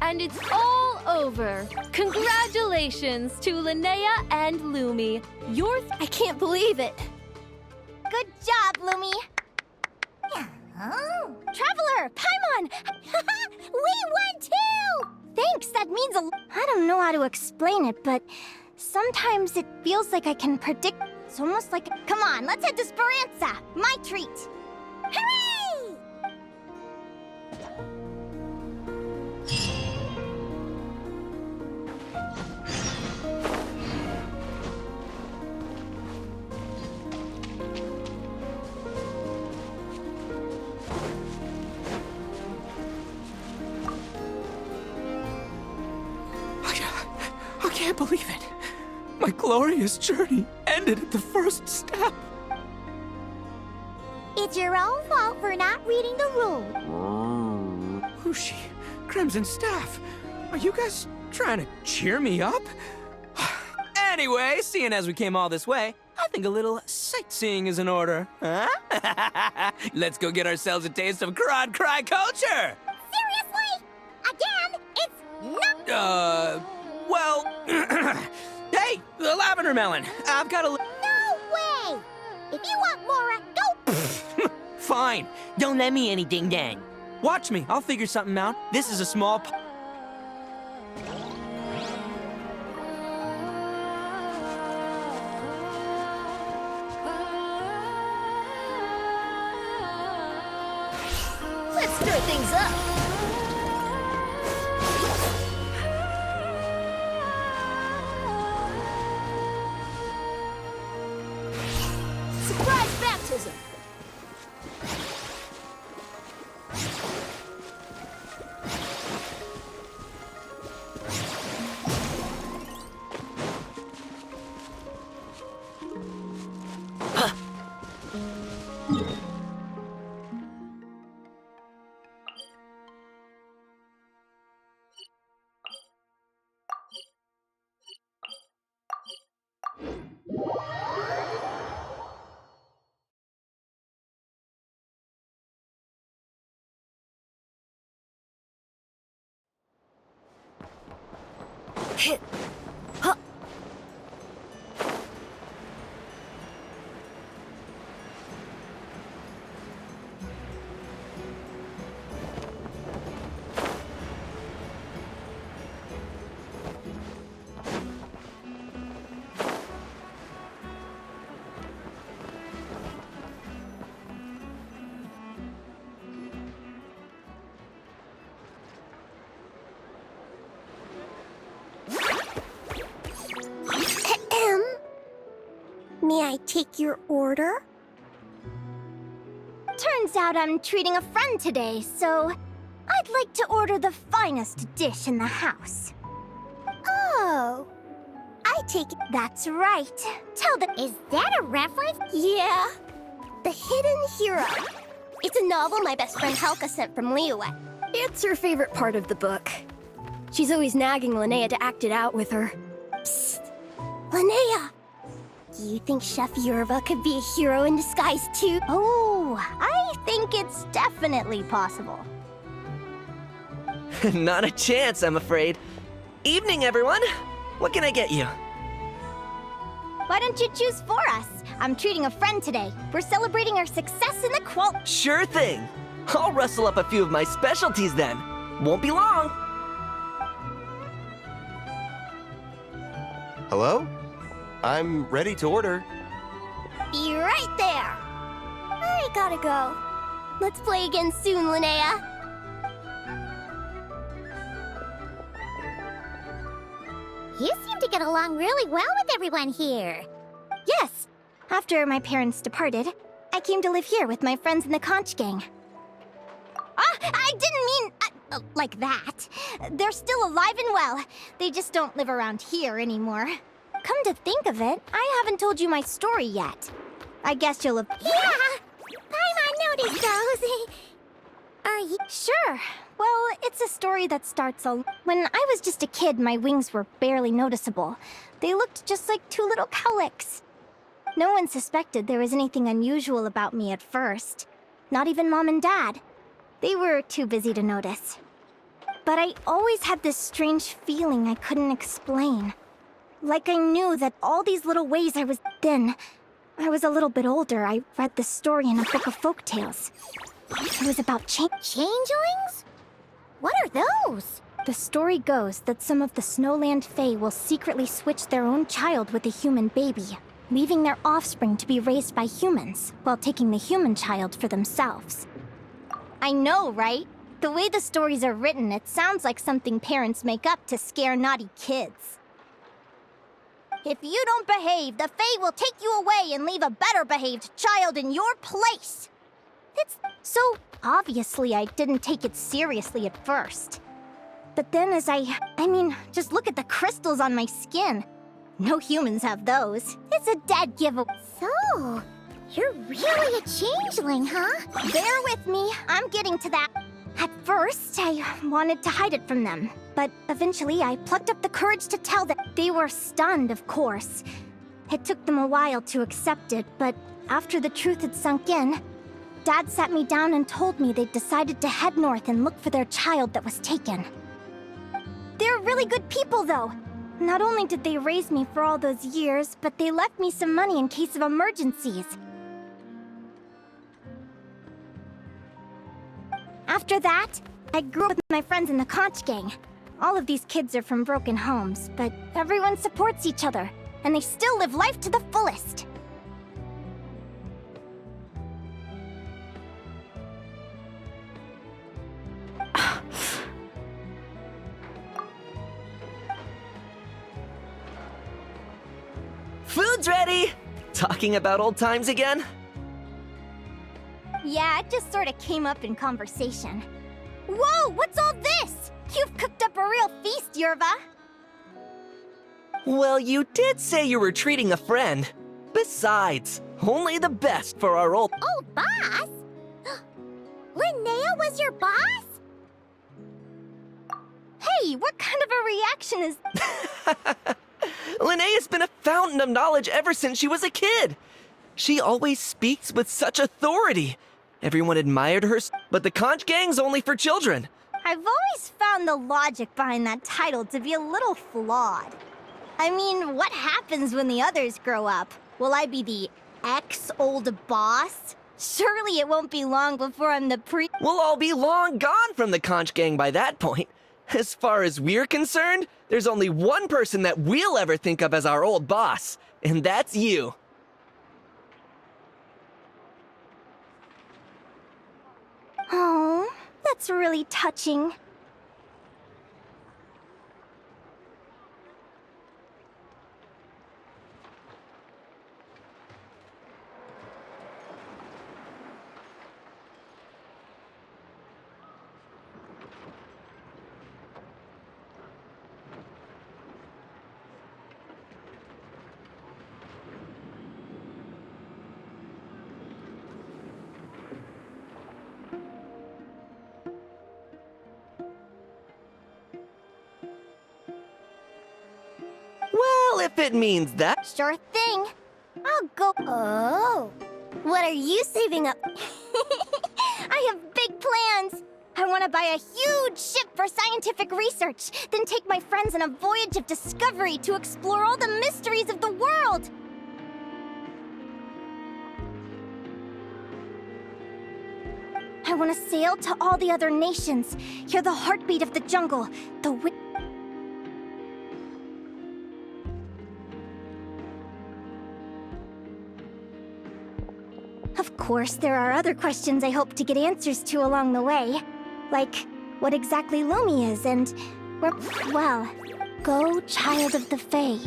And it's all over. Congratulations to Linnea and Lumi. I can't believe it. Good job, Lumi! Oh. Traveler! Paimon! We won too! Thanks, that means a... I don't know how to explain it, but sometimes it feels like I can predict... It's almost like... Come on, let's head to Speranza! My treat! Hooray! I can't believe it. My glorious journey ended at the first step. It's your own fault for not reading the rules. Ushi, Crimson Staff, are you guys trying to cheer me up? Anyway, seeing as we came all this way, I think a little sightseeing is in order. Huh? Let's go get ourselves a taste of Crod Cry culture! Seriously? Again? It's not... Well... Hey, the lavender melon. I've got a... No way! If you want more, go... Fine. Don't let me any ding-dang. Watch me. I'll figure something out. This is a small... Let's stir things up. Surprise baptism. take your order? Turns out I'm treating a friend today, so I'd like to order the finest dish in the house. Oh, I take it. That's right. Tell the. Is that a reference? Yeah. The Hidden Hero. It's a novel my best friend Helka sent from Liyue. It's her favorite part of the book. She's always nagging Linnea to act it out with her. Psst. Linnea! Do you think Chef Yerva could be a hero in disguise too? Oh, I think it's definitely possible. Not a chance, I'm afraid. Evening, everyone. What can I get you? Why don't you choose for us? I'm treating a friend today. We're celebrating our success in the qual- Sure thing. I'll rustle up a few of my specialties then. Won't be long. Hello? I'm ready to order. Be right there. I gotta go. Let's play again soon, Linnea. You seem to get along really well with everyone here. Yes. After my parents departed, I came to live here with my friends in the conch gang. I didn't mean like that. They're still alive and well. They just don't live around here anymore. Come to think of it, I haven't told you my story yet. I guess you'll have... Yeah! Paimon noticed those. Are you... Sure. Well, it's a story that starts when I was just a kid, my wings were barely noticeable. They looked just like two little cowlicks. No one suspected there was anything unusual about me at first. Not even Mom and Dad. They were too busy to notice. But I always had this strange feeling I couldn't explain. Like I knew that all these little ways I was... Then, I was a little bit older, I read this story in a book of folktales. It was about changelings? What are those? The story goes that some of the Snowland Fae will secretly switch their own child with a human baby, leaving their offspring to be raised by humans, while taking the human child for themselves. I know, right? The way the stories are written, it sounds like something parents make up to scare naughty kids. If you don't behave, the Fae will take you away and leave a better-behaved child in your place. It's so... Obviously, I didn't take it seriously at first. But then as I mean, just look at the crystals on my skin. No humans have those. It's a dead giveaway. So, you're really a changeling, huh? Bear with me, I'm getting to that. At first, I wanted to hide it from them. But eventually, I plucked up the courage to tell them. They were stunned, of course. It took them a while to accept it, but after the truth had sunk in, Dad sat me down and told me they'd decided to head north and look for their child that was taken. They're really good people, though. Not only did they raise me for all those years, but they left me some money in case of emergencies. After that, I grew up with my friends in the conch gang. All of these kids are from broken homes, but everyone supports each other, and they still live life to the fullest. Food's ready! Talking about old times again? Yeah, it just sort of came up in conversation. Whoa, what's all this? You've cooked up a real feast, Yerva. Well, you did say you were treating a friend. Besides, only the best for our old... Old boss? Linnea was your boss? Hey, what kind of a reaction is... Linnea's been a fountain of knowledge ever since she was a kid. She always speaks with such authority. Everyone admired her, but the conch gang's only for children. I've always found the logic behind that title to be a little flawed. I mean, what happens when the others grow up? Will I be the ex-old boss? Surely it won't be long before I'm the We'll all be long gone from the conch gang by that point. As far as we're concerned, there's only one person that we'll ever think of as our old boss, and that's you. Oh, that's really touching. if it means that. Sure thing. I'll go. Oh, what are you saving up? I have big plans. I want to buy a huge ship for scientific research, then take my friends on a voyage of discovery to explore all the mysteries of the world. I want to sail to all the other nations, hear the heartbeat of the jungle, the wind. Of course, there are other questions I hope to get answers to along the way. Like, what exactly Lumi is and where... Well, go, child of the Fae.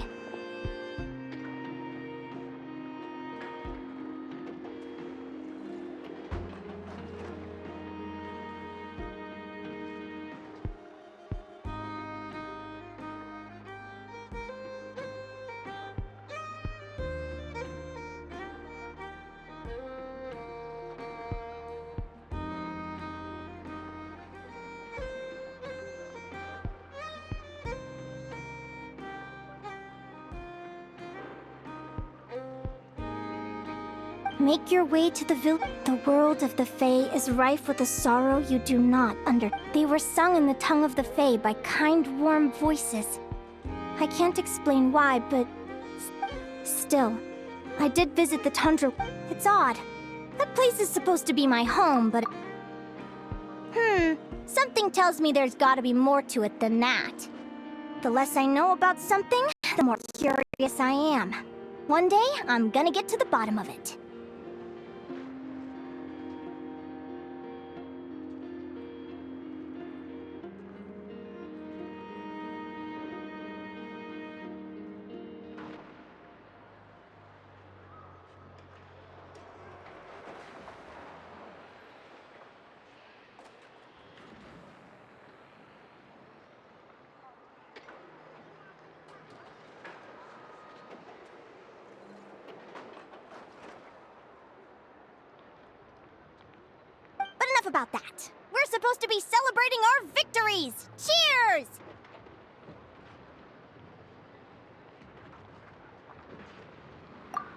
Make your way to the village. The world of the Fae is rife with a sorrow you do not under. They were sung in the tongue of the Fae by kind, warm voices. I can't explain why, but... Still, I did visit the tundra. It's odd. That place is supposed to be my home, but... Something tells me there's gotta be more to it than that. The less I know about something, the more curious I am. One day, I'm gonna get to the bottom of it. Enough about that. We're supposed to be celebrating our victories! Cheers!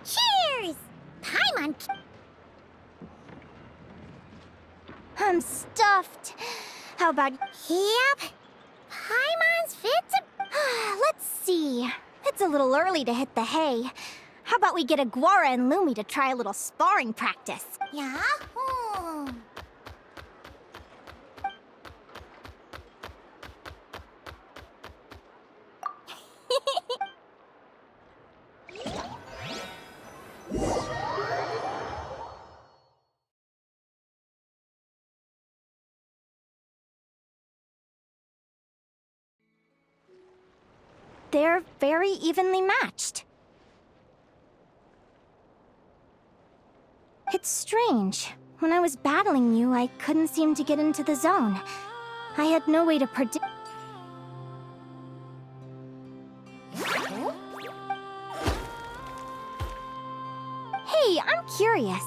Cheers! Paimon! I'm stuffed. How about... Yep. Paimon's fit to... Let's see. It's a little early to hit the hay. How about we get Aguara and Lumi to try a little sparring practice? Yahoo! They're very evenly matched. It's strange. When I was battling you, I couldn't seem to get into the zone. I had no way to predict... Hey, I'm curious.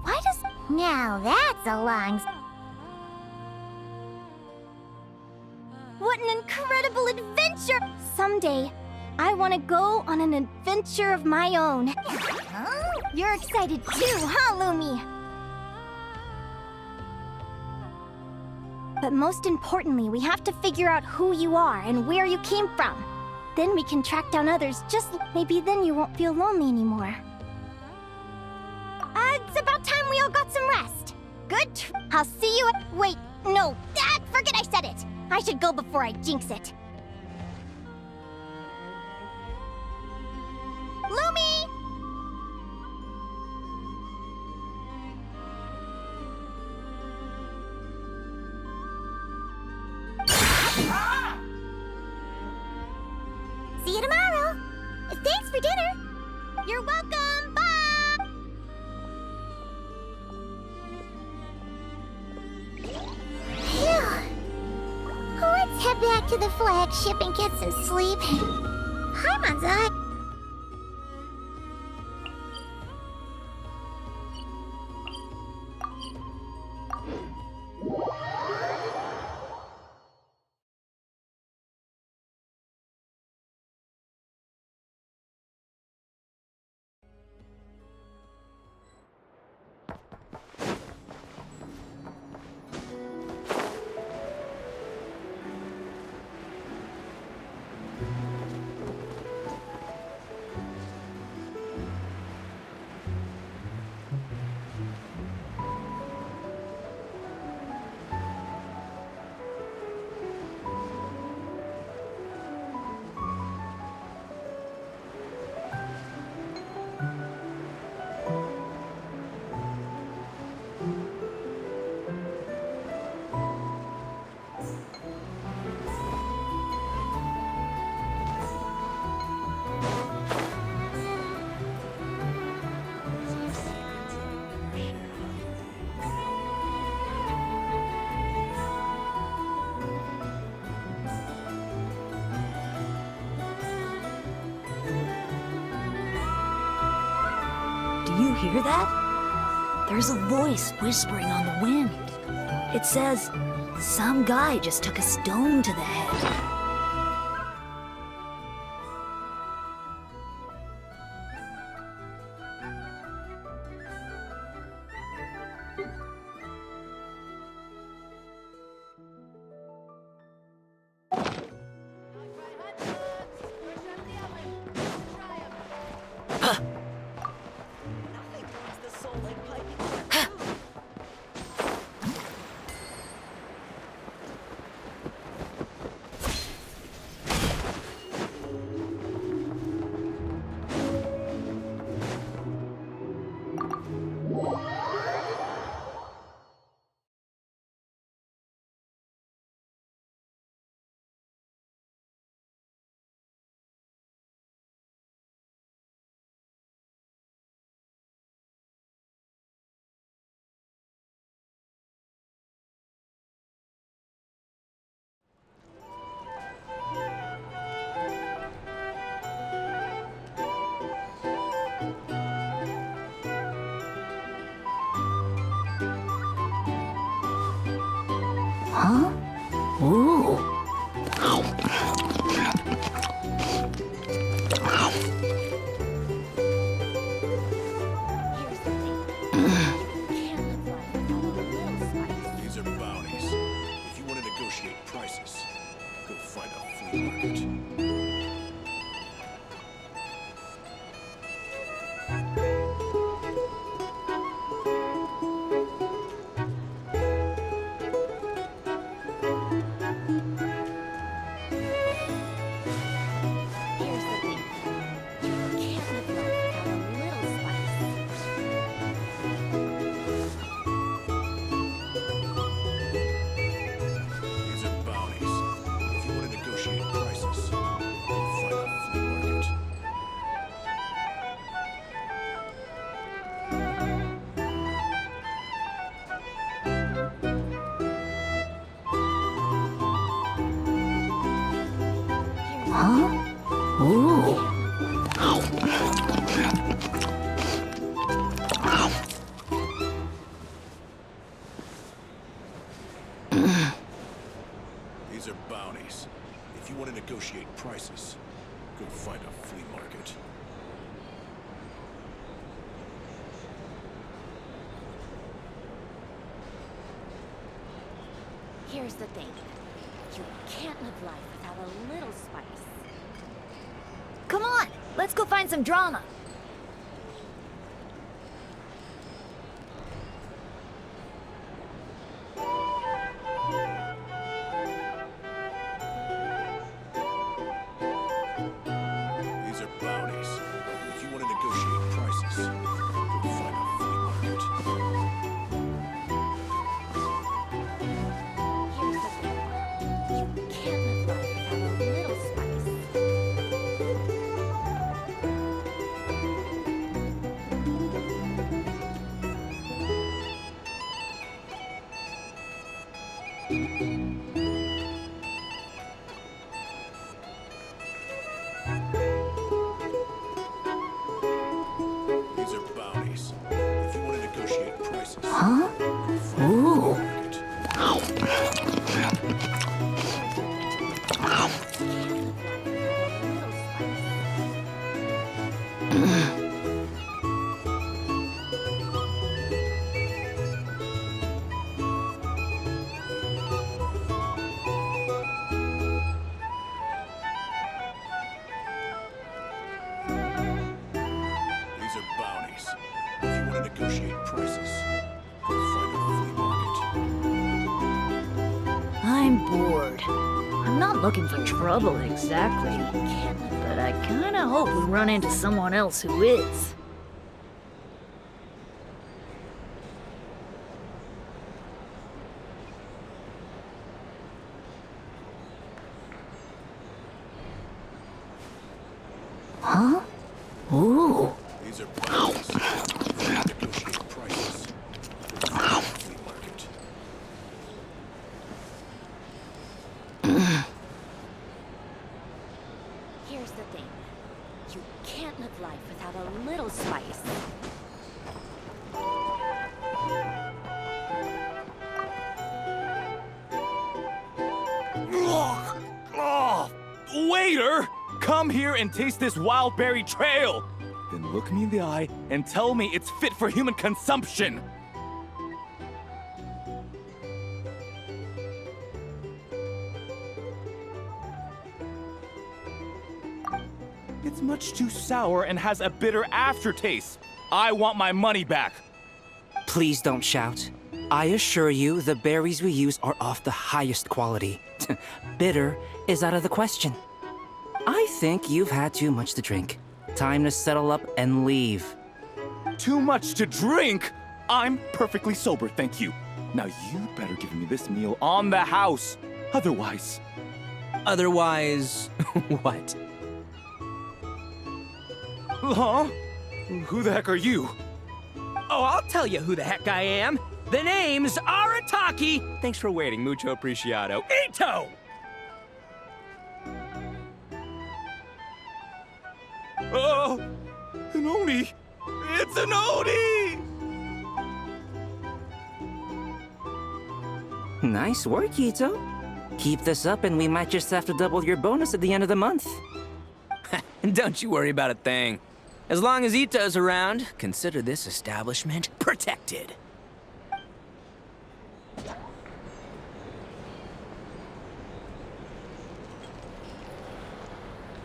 Why does... Now that's a long... What an incredible adventure! Someday, I want to go on an adventure of my own. You're excited too, huh, Lumi? But most importantly, we have to figure out who you are and where you came from. Then we can track down others, maybe then you won't feel lonely anymore. It's about time we all got some rest. Good. I'll see you at... Wait, no. Forget I said it. I should go before I jinx it. Lumi! See you tomorrow. Thanks for dinner. You're welcome. Bye! Phew. Let's head back to the flagship and get some sleep. Paimon's eye. hear that? There's a voice whispering on the wind. It says, some guy just took a stone to the head. Huh? Ooh. These are bounties. If you want to negotiate prices, go find a flea market. These are bounties. If you want to negotiate prices, go find a flea market. Huh? Ooh. These are bounties. If you want to negotiate prices, go find a flea market. Here's the thing. You can't live life without a little spice. Come on, let's go find some drama. These are bounties. If you want to negotiate prices, go find a flea market. Here's the thing. You can't live life without a little spice. These are bounties. If you want to negotiate prices, Huh? go find a Ooh. flea market. These are bounties. If you want to negotiate prices, go find a flea market. I'm bored. I'm not looking for trouble exactly, but I kinda hope we run into someone else who is. Huh? Ooh. These are bounties. If you want to negotiate prices, go find a flea market. Here's the thing. You can't live life without a little spice. come here and taste this wild berry trail. Then look me in the eye and tell me it's fit for human consumption. It's much too sour and has a bitter aftertaste. I want my money back. Please don't shout. I assure you, the berries we use are of the highest quality. Bitter is out of the question. I think you've had too much to drink. Time to settle up and leave. Too much to drink? I'm perfectly sober, thank you. Now you better give me this meal on the house. Otherwise... Otherwise, what? Huh? Who the heck are you? Oh, I'll tell you who the heck I am. The name's Arataki. Thanks for waiting, mucho apreciado. Ito! Oh, an Oni! It's an Oni! Nice work, Ito. Keep this up and we might just have to double your bonus at the end of the month. Don't you worry about a thing. As long as Ito's around, consider this establishment protected. If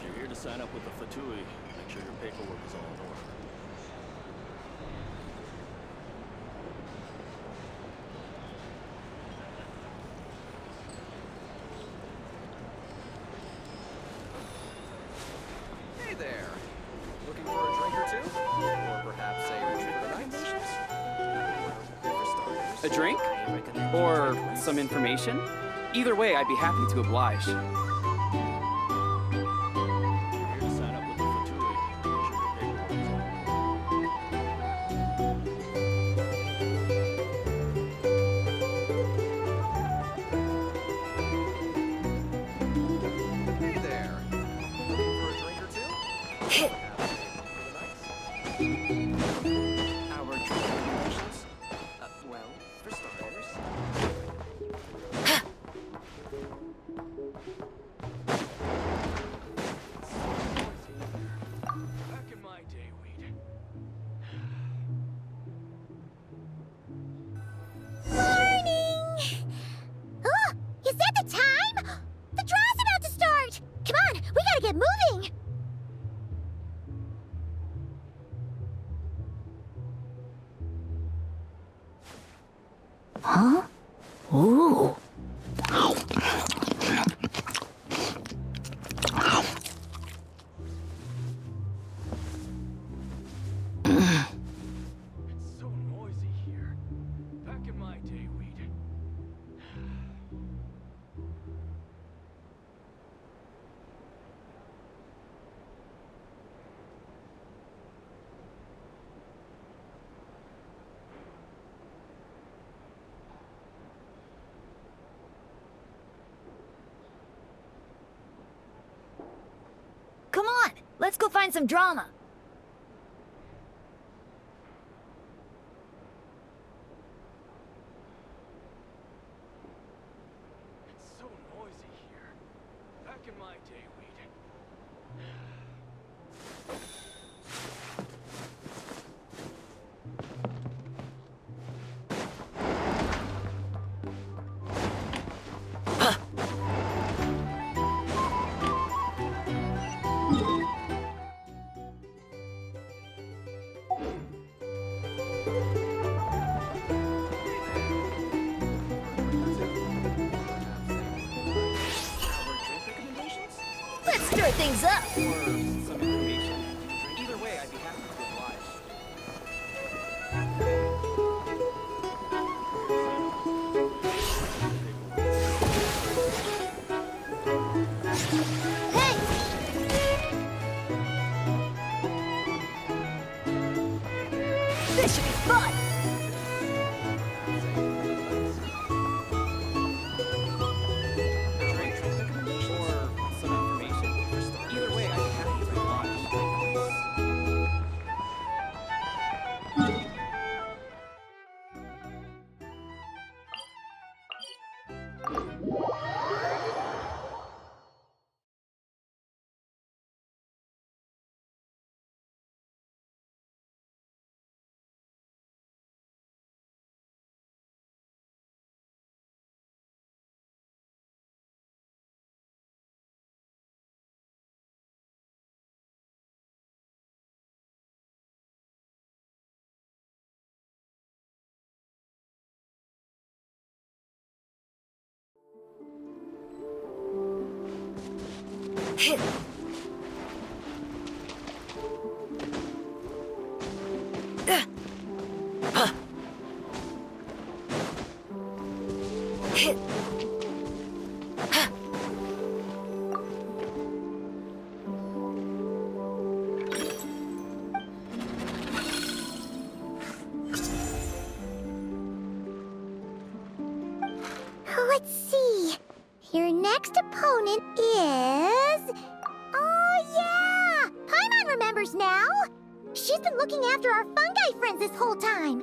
you're here to sign up with the Fatui, make sure your paperwork is all in order. Hey there. Looking for a drink or two? Or perhaps a retreat for the night? A drink? Or some information? Either way, I'd be happy to oblige. If you're here to sign up with the Fatui, make sure your paperwork is all in order. Hey there. Looking for a drink or two? Our drink recommendations? Well, for starters... Back in my day, we'd... Morning! Oh, is that the time? The draw's about to start! Come on, we gotta get moving! Huh? Ooh. It's so noisy here. Back in my day, we'd... Come on, let's go find some drama. It's so noisy here. Back in my day, we'd... Let's stir things up. Or Hit. Hit. Let's see. Your next opponent is... Oh, yeah! Paimon remembers now! She's been looking after our fungi friends this whole time.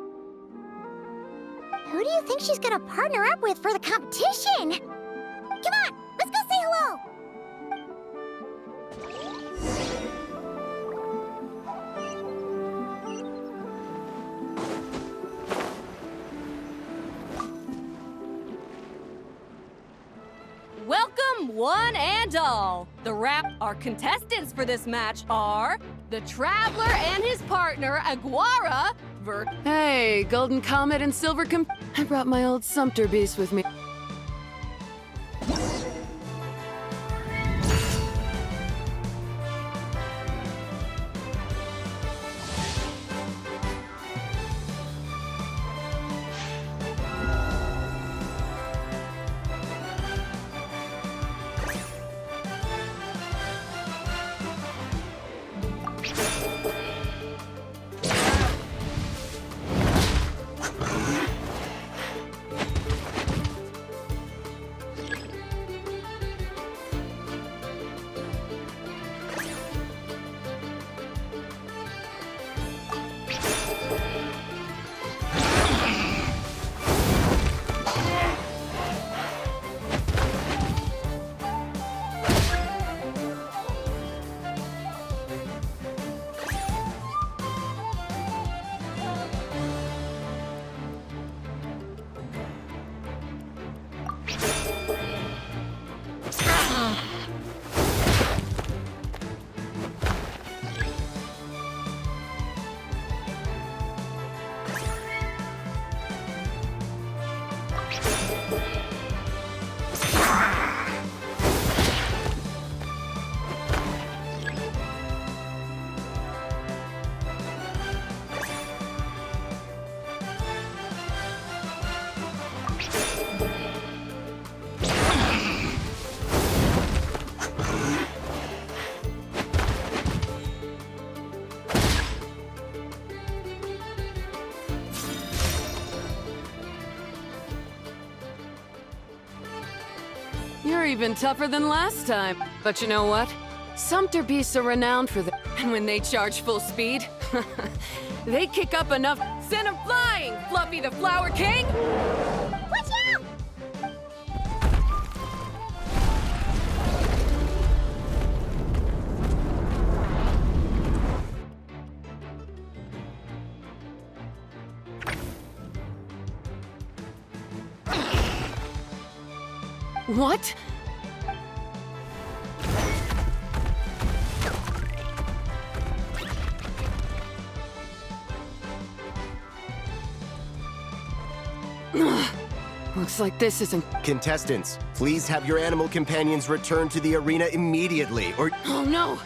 Who do you think she's gonna partner up with for the competition? Come on, let's go say hello! Welcome, one and all. Our contestants for this match are the Traveler and his partner, Aguara, Hey, Golden Comet and Silver I brought my old Sumpter Beast with me. You're even tougher than last time. But you know what? Sumpter Beasts are renowned for them. And when they charge full speed, they kick up enough. Send 'em flying, Fluffy the Flower King! Watch out! What? Looks like this isn't... Contestants, please have your animal companions return to the arena immediately, or... Oh no!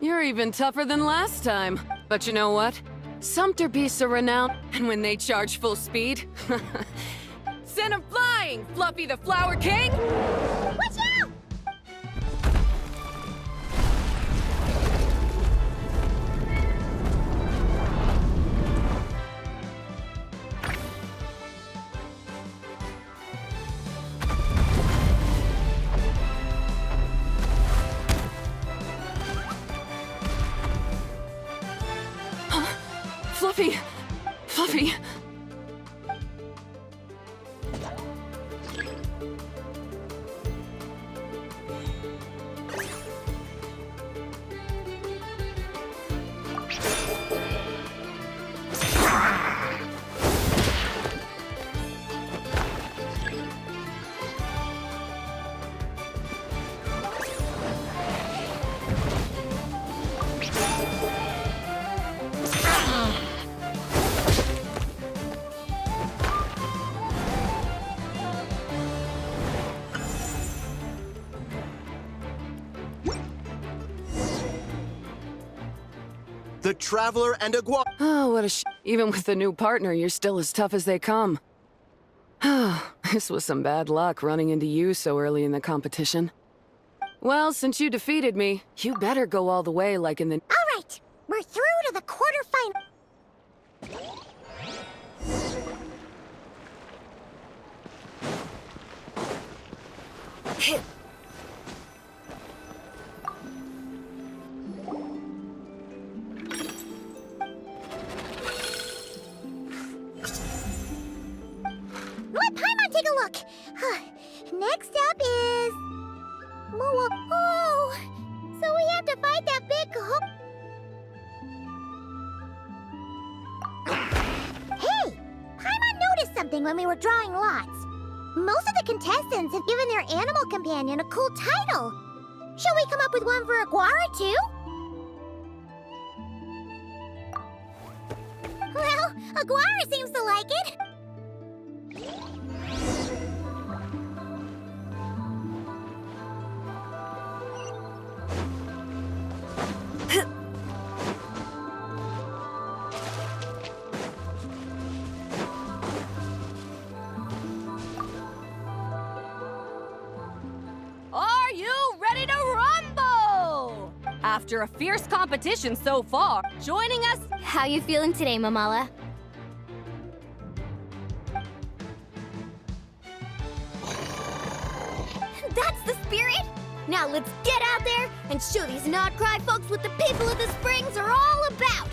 You're even tougher than last time. But you know what? Sumpter beasts are renowned, and when they charge full speed... Send 'em flying, Fluffy the Flower King! Watch out! Fluffy! Fluffy! The Traveler and Agua... Oh, what a Even with the new partner, you're still as tough as they come. This was some bad luck running into you so early in the competition. Well, since you defeated me, you better go all the way like in the... All right, we're through to the quarterfinal. Let Paimon take a look. Next up is... Oh, so we have to fight that big... Hey! Paimon noticed something when we were drawing lots. Most of the contestants have given their animal companion a cool title. Shall we come up with one for Aguara, too? Well, Aguara seems to like it. After a fierce competition so far, joining us... How you feeling today, Mamala? That's the spirit! Now let's get out there and show these Nodcry folks what the people of the Springs are all about!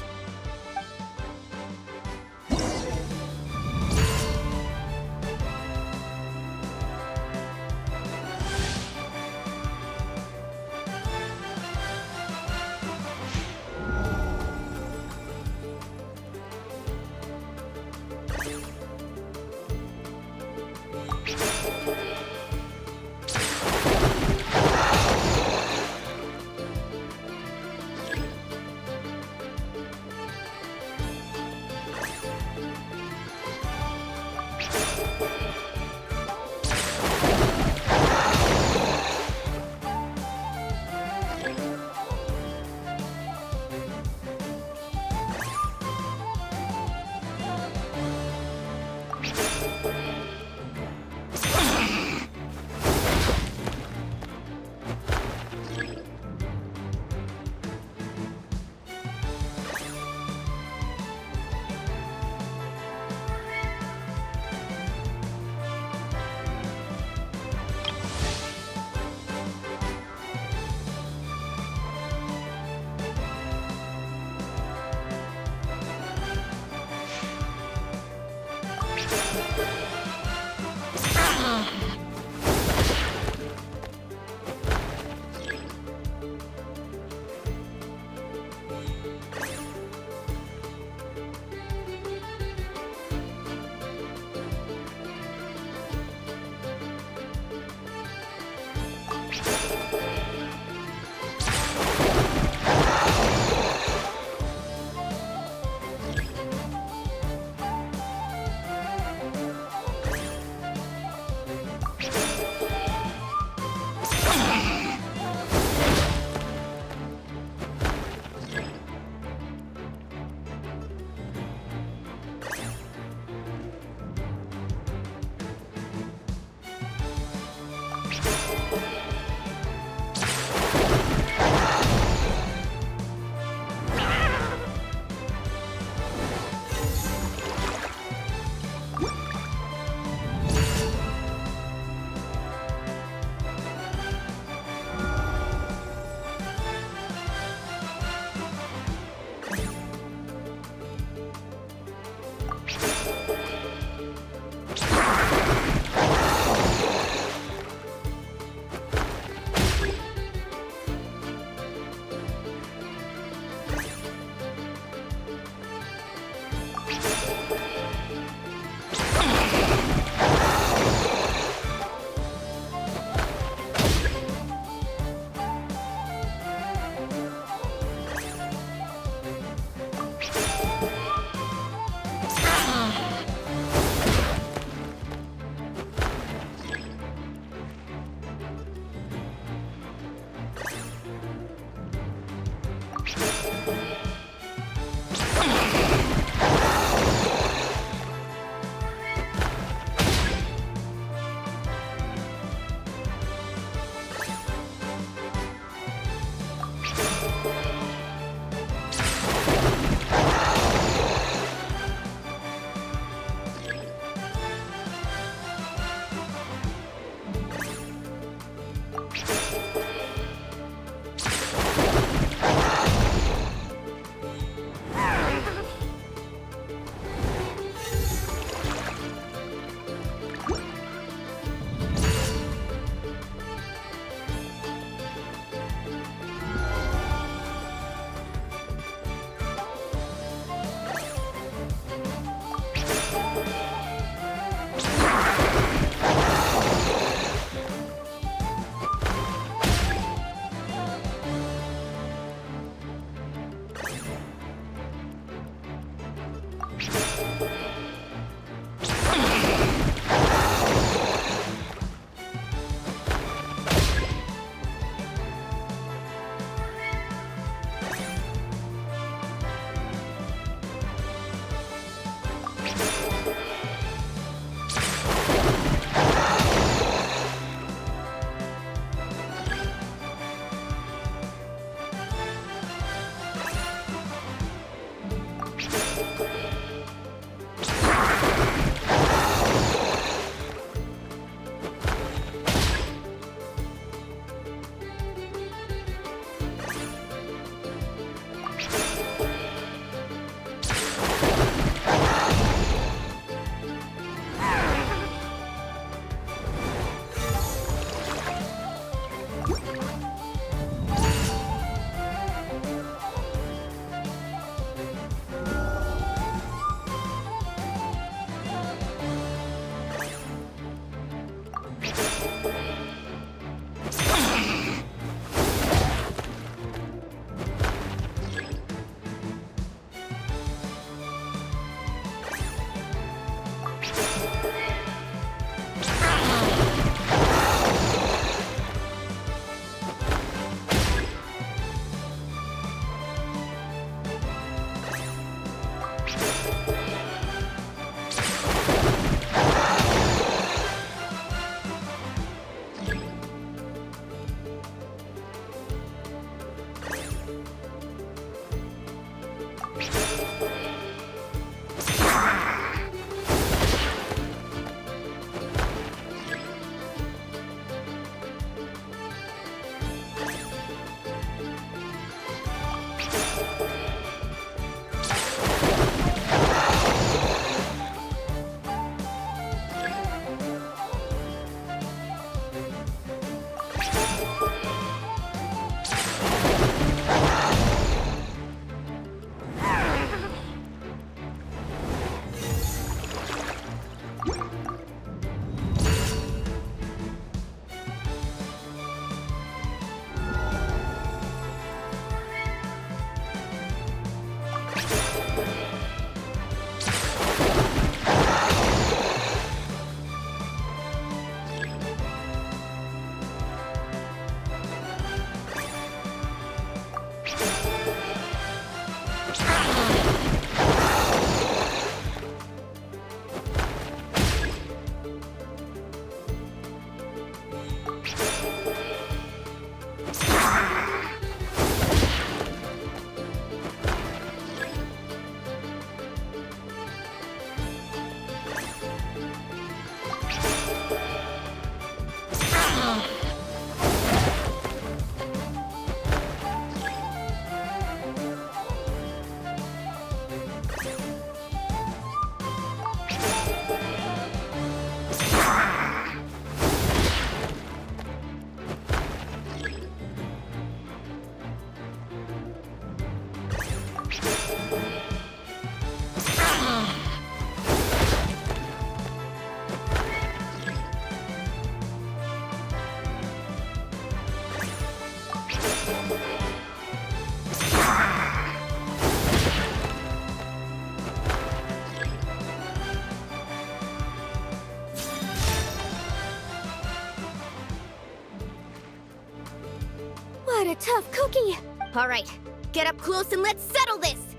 What a tough cookie! All right, get up close and let's settle this!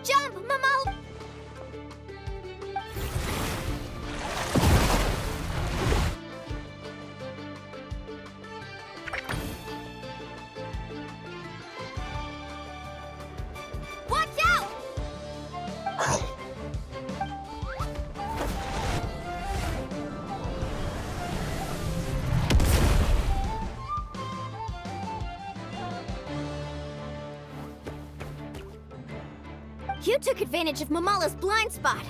Jump, Mama! Watch out! You took advantage of Mamala's blind spot.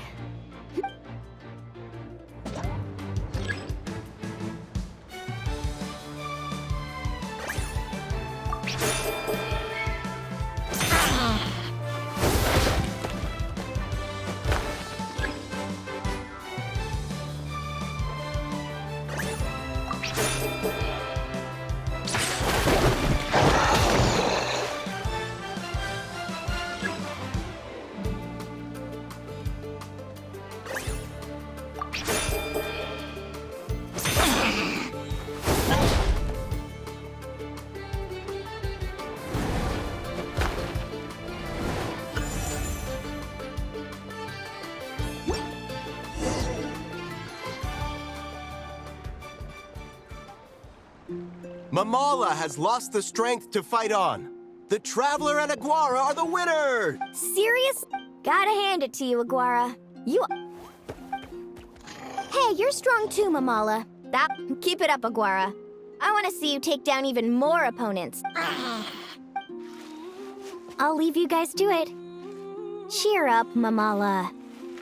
Mamala has lost the strength to fight on. The Traveler and Aguara are the winners! Serious? Gotta hand it to you, Aguara. You... Hey, you're strong too, Mamala. Keep it up, Aguara. I want to see you take down even more opponents. I'll leave you guys to it. Cheer up, Mamala.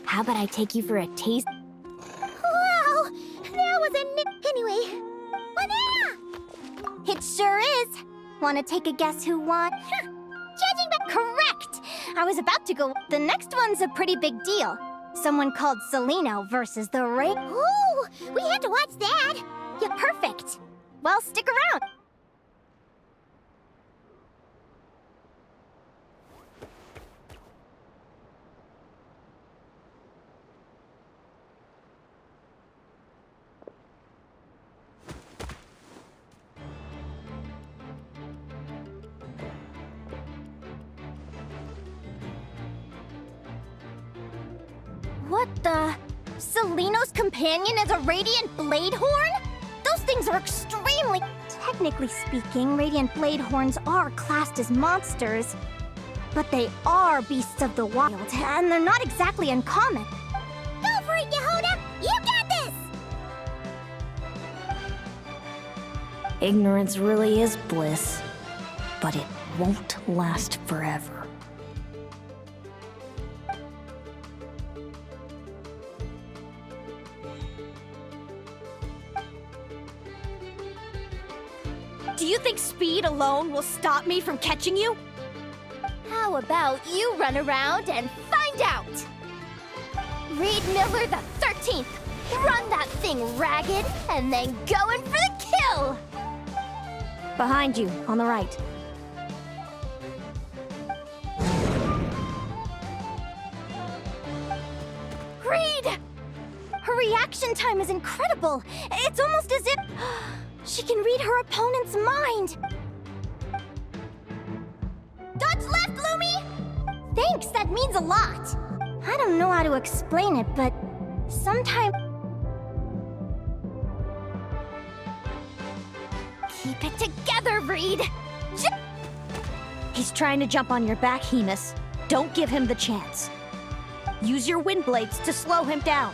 How about I take you for a taste? Wow! That was a anyway. Linnea! It sure is. Want to take a guess who won? Judging by correct. I was about to go. The next one's a pretty big deal. Someone called Seleno versus the Ray. Ooh, we had to watch that. Yeah, perfect. Well, stick around. What the? Seleno's companion is a Radiant Blade Horn? Those things are extremely... Technically speaking, Radiant Blade Horns are classed as monsters. But they are beasts of the wild, and they're not exactly uncommon. Go for it, Yehoda! You got this! Ignorance really is bliss, but it won't last forever. Do you think speed alone will stop me from catching you? How about you run around and find out? Reed Miller the 13th! Run that thing ragged, and then go in for the kill! Behind you, on the right. Reed! Her reaction time is incredible. It's almost as if she can read her opponent's mind. Dodge left, Lumi! Thanks, that means a lot. I don't know how to explain it, but sometimes... Keep it together, Reed! He's trying to jump on your back, Hemus. Don't give him the chance. Use your wind blades to slow him down.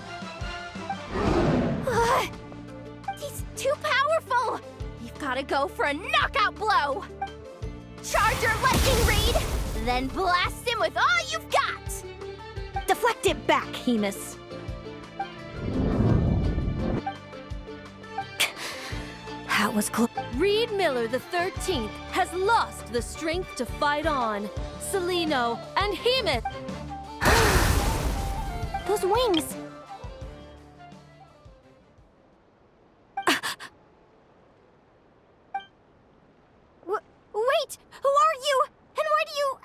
He's too powerful! You've gotta go for a knockout blow! Charge your lightning, Reed! Then blast him with all you've got! Deflect it back, Hemus. That was close. Reed Miller the 13th has lost the strength to fight on. Seleno and Hemus. Those wings! Wait! Who are you? And why do you...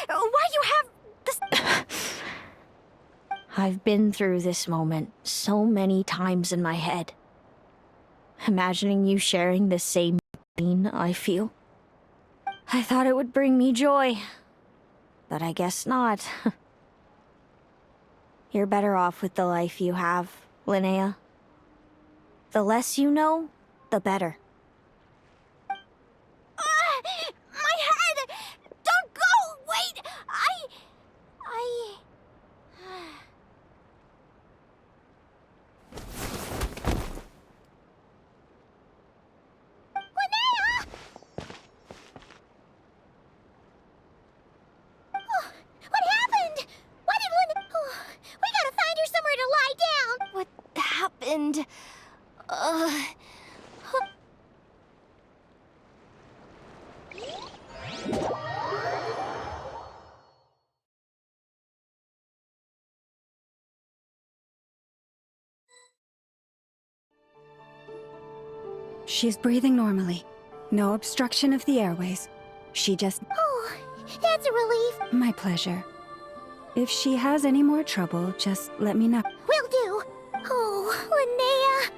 why you I've been through this moment so many times in my head. Imagining you sharing the same pain I feel. I thought it would bring me joy, but I guess not. You're better off with the life you have, Linnea. The less you know, the better. My head! Don't go! Wait! Linnea! Oh, what happened? Why did Linnea... Oh, we gotta find her somewhere to lie down. What happened? She's breathing normally. No obstruction of the airways. She just... Oh, that's a relief. My pleasure. If she has any more trouble, just let me know. Will do. Oh, Linnea.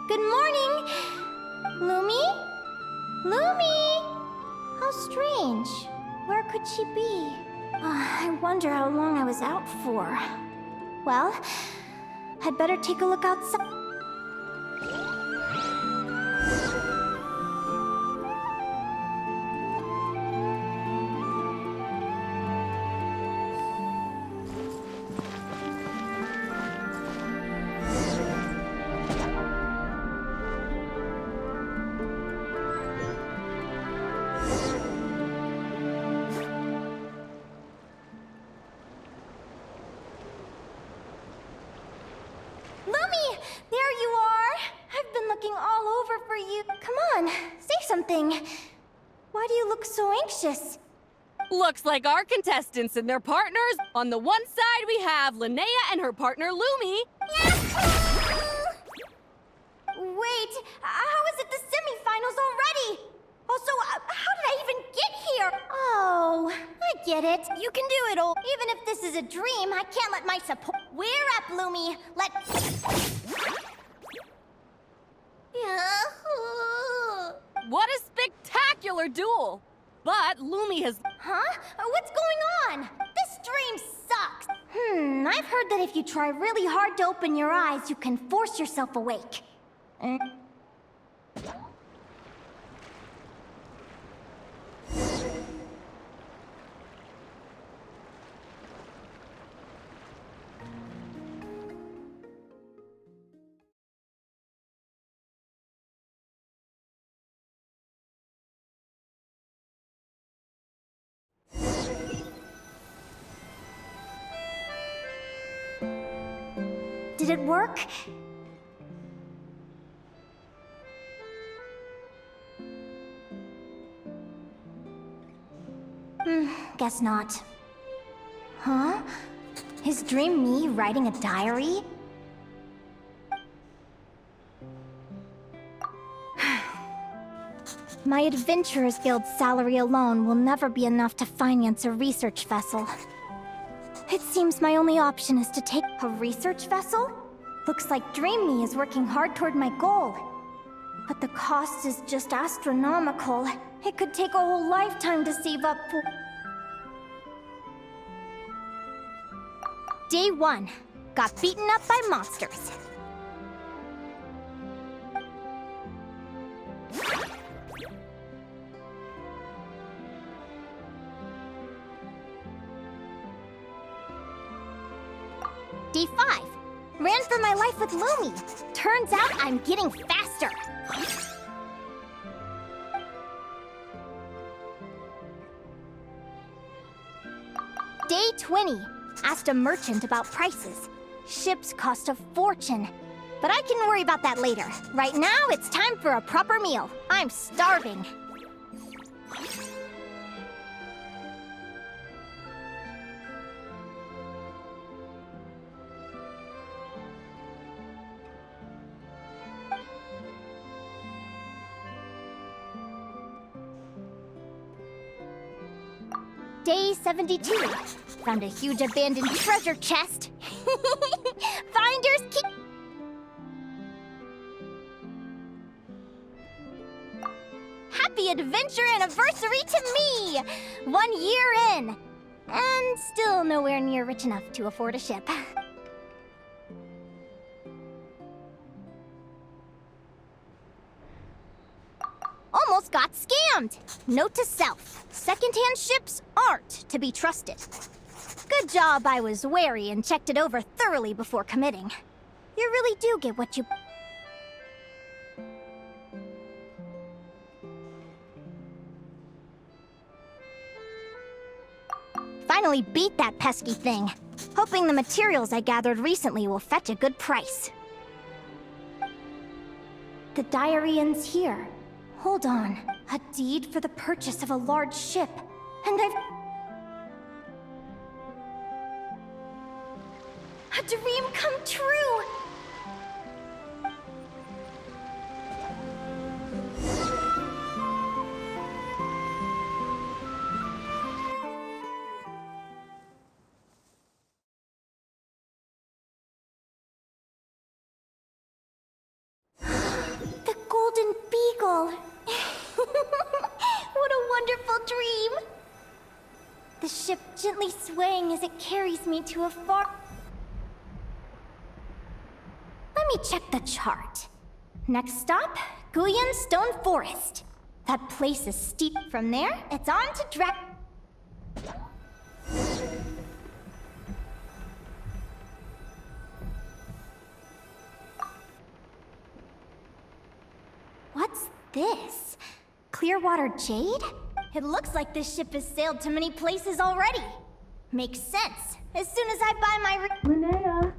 Good morning. Lumi? Lumi! How strange. Where could she be? I wonder how long I was out for. Well, I'd better take a look outside. Lumi! There you are! I've been looking all over for you. Come on, say something. Why do you look so anxious? Looks like our contestants and their partners. On the one side, we have Linnea and her partner Lumi. Wait, how is it the semifinals already? Also, how did I even get here? Oh, I get it. You can do it, all. Even if this is a dream, I can't let my support... We're up, Lumi. What a spectacular duel! But Lumi has... Huh? What's going on? This dream sucks. I've heard that if you try really hard to open your eyes, you can force yourself awake. Did it work? Guess not. Huh? Is Dream me writing a diary? My Adventurers Guild salary alone will never be enough to finance a research vessel. It seems my only option is to take a research vessel? Looks like Dream Me is working hard toward my goal. But the cost is just astronomical. It could take a whole lifetime to save up for... Day 1. Got beaten up by monsters. Day 5. Ran for my life with Lumi. Turns out I'm getting faster. Day 20. Asked a merchant about prices. Ships cost a fortune. But I can worry about that later. Right now, it's time for a proper meal. I'm starving. Day 72. Found a huge abandoned treasure chest. Finders keep... Happy adventure anniversary to me! 1 year in. And still nowhere near rich enough to afford a ship. Almost got scammed! Note to self, secondhand ships aren't to be trusted. Good job I was wary and checked it over thoroughly before committing. You really do get what you... Finally beat that pesky thing. Hoping the materials I gathered recently will fetch a good price. The diary ends here. Hold on. A deed for the purchase of a large ship. And I've... A dream come true! The Golden Beagle! What a wonderful dream! The ship gently swaying as it carries me to a far... Let me check the chart. Next stop, Guyan Stone Forest. That place is steep. From there, it's on to What's this? Clearwater Jade? It looks like this ship has sailed to many places already. Makes sense. As soon as I buy my... Linnea,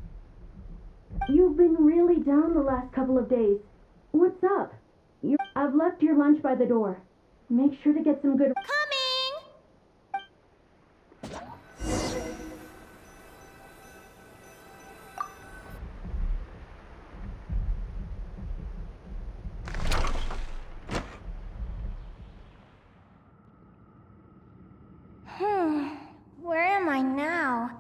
you've been really down the last couple of days. What's up? I've left your lunch by the door. Make sure to get some good... Where am I now?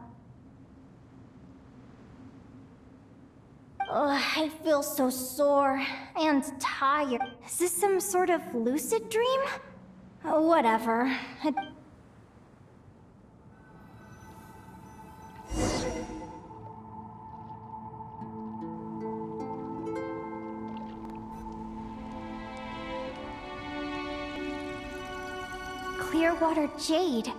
Ugh, I feel so sore and tired. Is this some sort of lucid dream? Whatever. Clearwater Jade.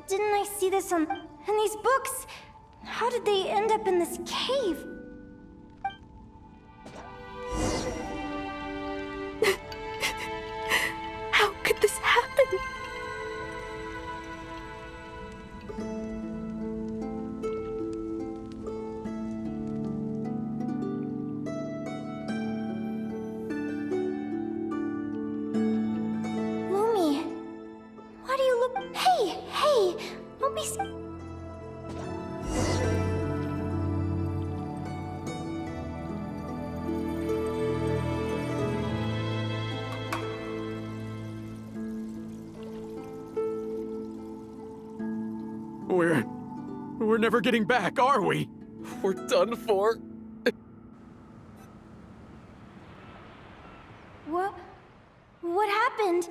Didn't I see this on... in these books? How did they end up in this cave? How could this happen? Lumi, why do you look... Hey! Don't be... We're never getting back, are we? We're done for. What happened?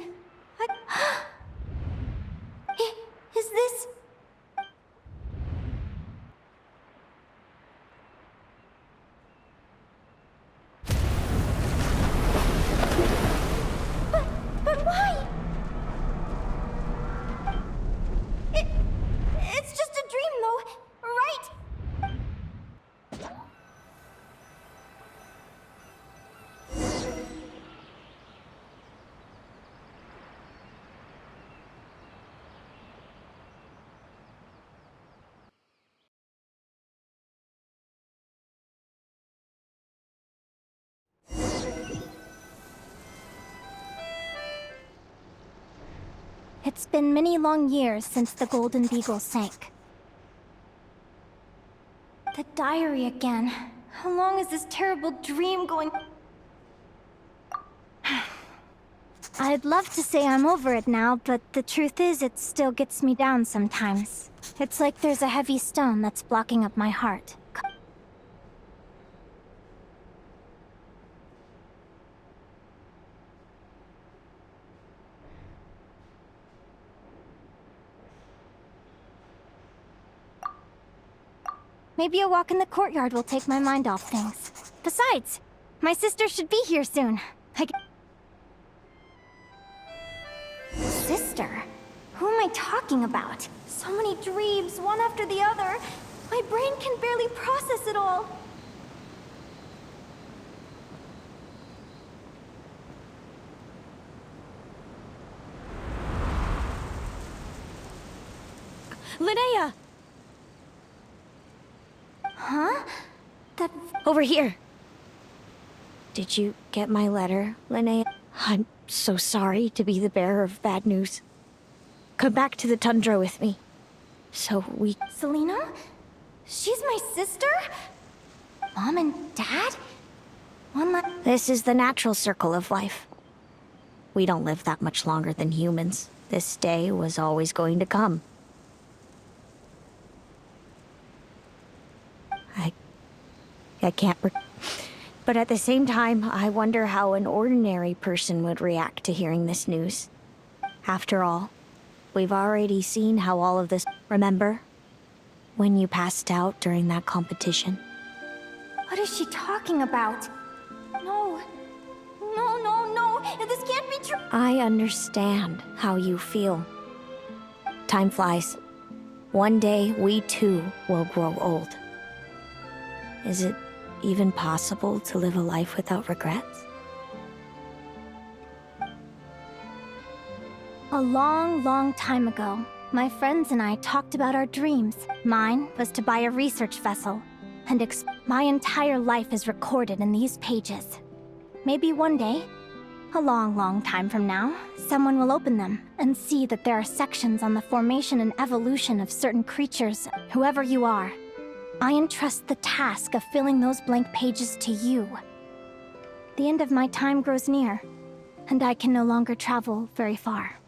Is this... But why? It's just a dream, though, right? It's been many long years since the Golden Beagle sank. The diary again. How long is this terrible dream going... I'd love to say I'm over it now, but the truth is it still gets me down sometimes. It's like there's a heavy stone that's blocking up my heart. Maybe a walk in the courtyard will take my mind off things. Besides, my sister should be here soon. Sister? Who am I talking about? So many dreams, one after the other. My brain can barely process it all. Linnea! Huh? That... Over here. Did you get my letter, Linnea? I'm so sorry to be the bearer of bad news. Come back to the tundra with me. So we... Selena? She's my sister? Mom and Dad? This is the natural circle of life. We don't live that much longer than humans. This day was always going to come. I can't... But at the same time, I wonder how an ordinary person would react to hearing this news. After all, we've already seen how all of this... Remember? When you passed out during that competition? What is she talking about? No. No, no, no! This can't be true! I understand how you feel. Time flies. One day, we too will grow old. Is it even possible to live a life without regrets? A long, long time ago, my friends and I talked about our dreams. Mine was to buy a research vessel, and my entire life is recorded in these pages. Maybe one day, a long, long time from now, someone will open them and see that there are sections on the formation and evolution of certain creatures. Whoever you are, I entrust the task of filling those blank pages to you. The end of my time grows near, and I can no longer travel very far.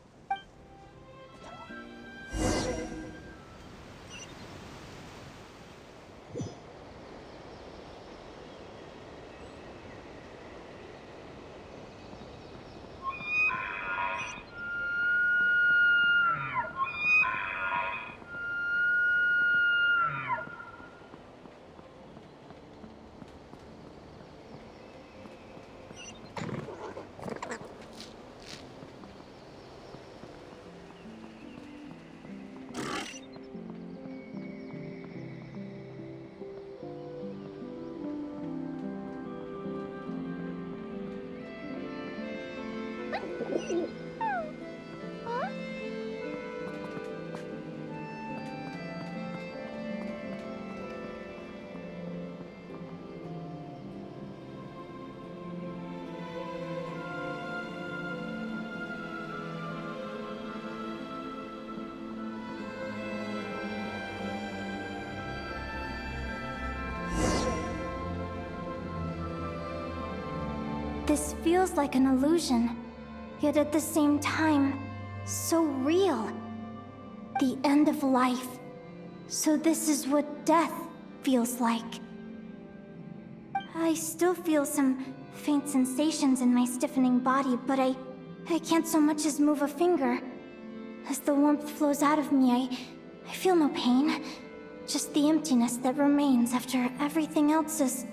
This feels like an illusion, yet at the same time, so real. The end of life. So this is what death feels like. I still feel some faint sensations in my stiffening body, but I can't so much as move a finger. As the warmth flows out of me, I feel no pain. Just the emptiness that remains after everything else has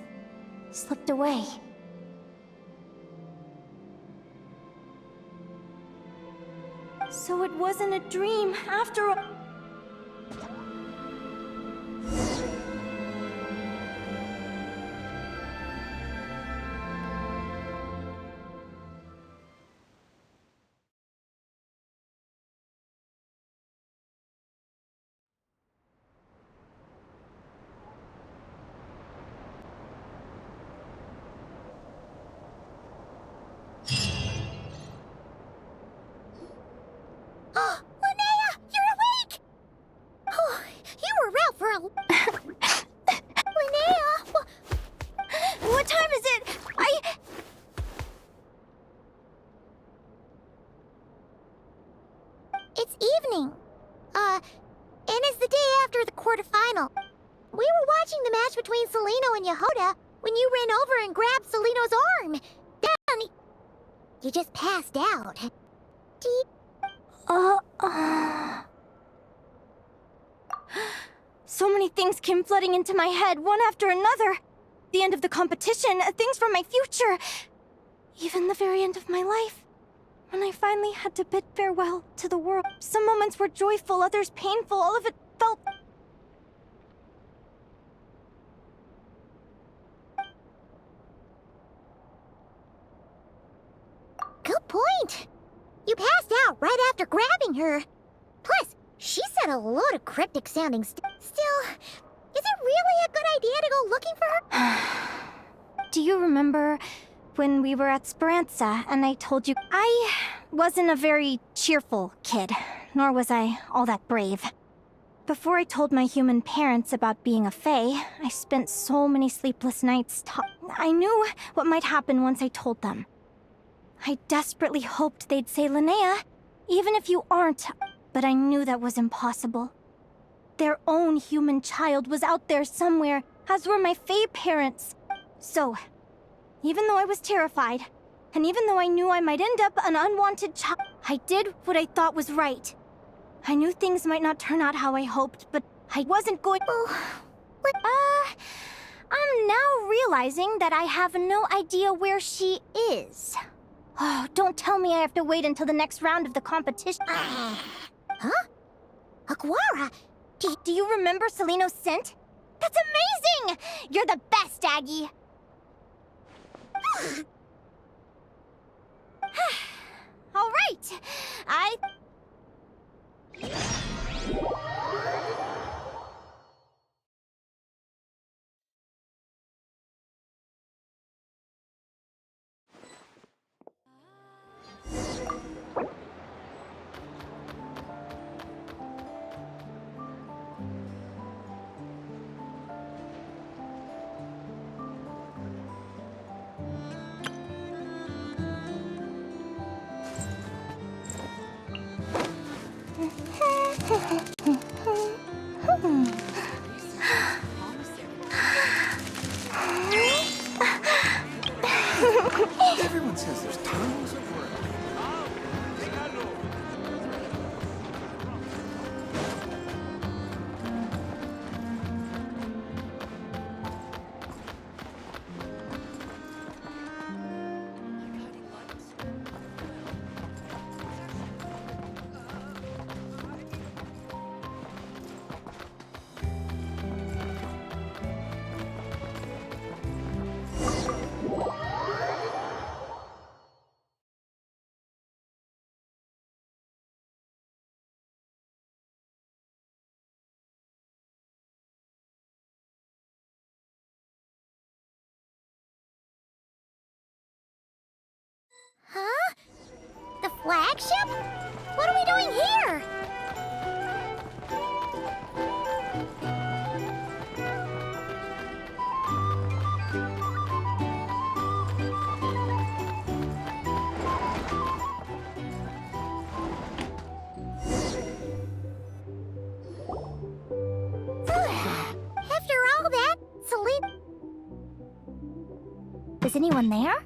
slipped away. So it wasn't a dream after all. Oh, Linnea, you're awake! It's evening. And it's the day after the quarterfinal. We were watching the match between Celino and Yehoda when you ran over and grabbed Celino's arm. Then you just passed out. So many things came flooding into my head, one after another. The end of the competition, things from my future. Even the very end of my life. When I finally had to bid farewell to the world. Some moments were joyful, others painful. All of it felt... Good point. You passed out right after grabbing her. Plus, she said a load of cryptic sounding Still, is it really a good idea to go looking for her? Do you remember when we were at Speranza and I told you I wasn't a very cheerful kid, nor was I all that brave. Before I told my human parents about being a fae, I spent so many sleepless nights I knew what might happen once I told them. I desperately hoped they'd say, Linnea, even if you aren't, but I knew that was impossible. Their own human child was out there somewhere, as were my fae parents. So, even though I was terrified, and even though I knew I might end up an unwanted child, I did what I thought was right. I knew things might not turn out how I hoped, but I wasn't going... I'm now realizing that I have no idea where she is. Oh, don't tell me I have to wait until the next round of the competition. Huh? Aguara? Do you remember Celino's scent? That's amazing! You're the best, Aggie! All right. Everyone says there's tons of work. Huh? The flagship? What are we doing here? After all that, Celine... Is anyone there?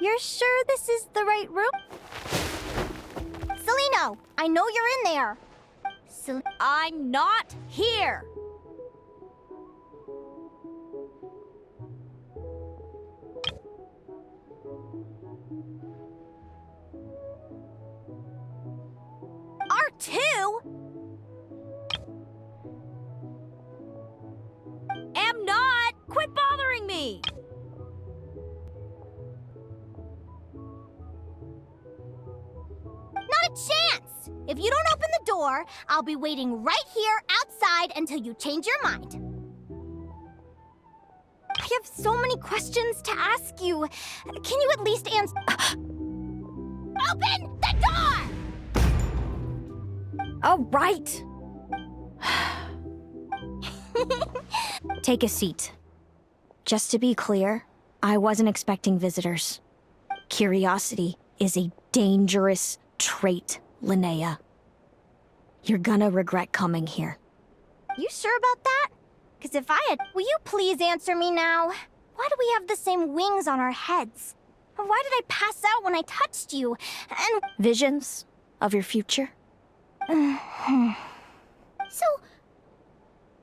You're sure this is the right room? Celino, I know you're in there. I'm not here. R2? Am not. Quit bothering me. Not a chance! If you don't open the door, I'll be waiting right here outside until you change your mind. I have so many questions to ask you. Can you at least answer? Open the door! All right. Take a seat. Just to be clear, I wasn't expecting visitors. Curiosity is a dangerous trait, Linnea. You're gonna regret coming here. You sure about that? Because if I had... Will you please answer me now? Why do we have the same wings on our heads? Why did I pass out when I touched you? And... Visions of your future? So...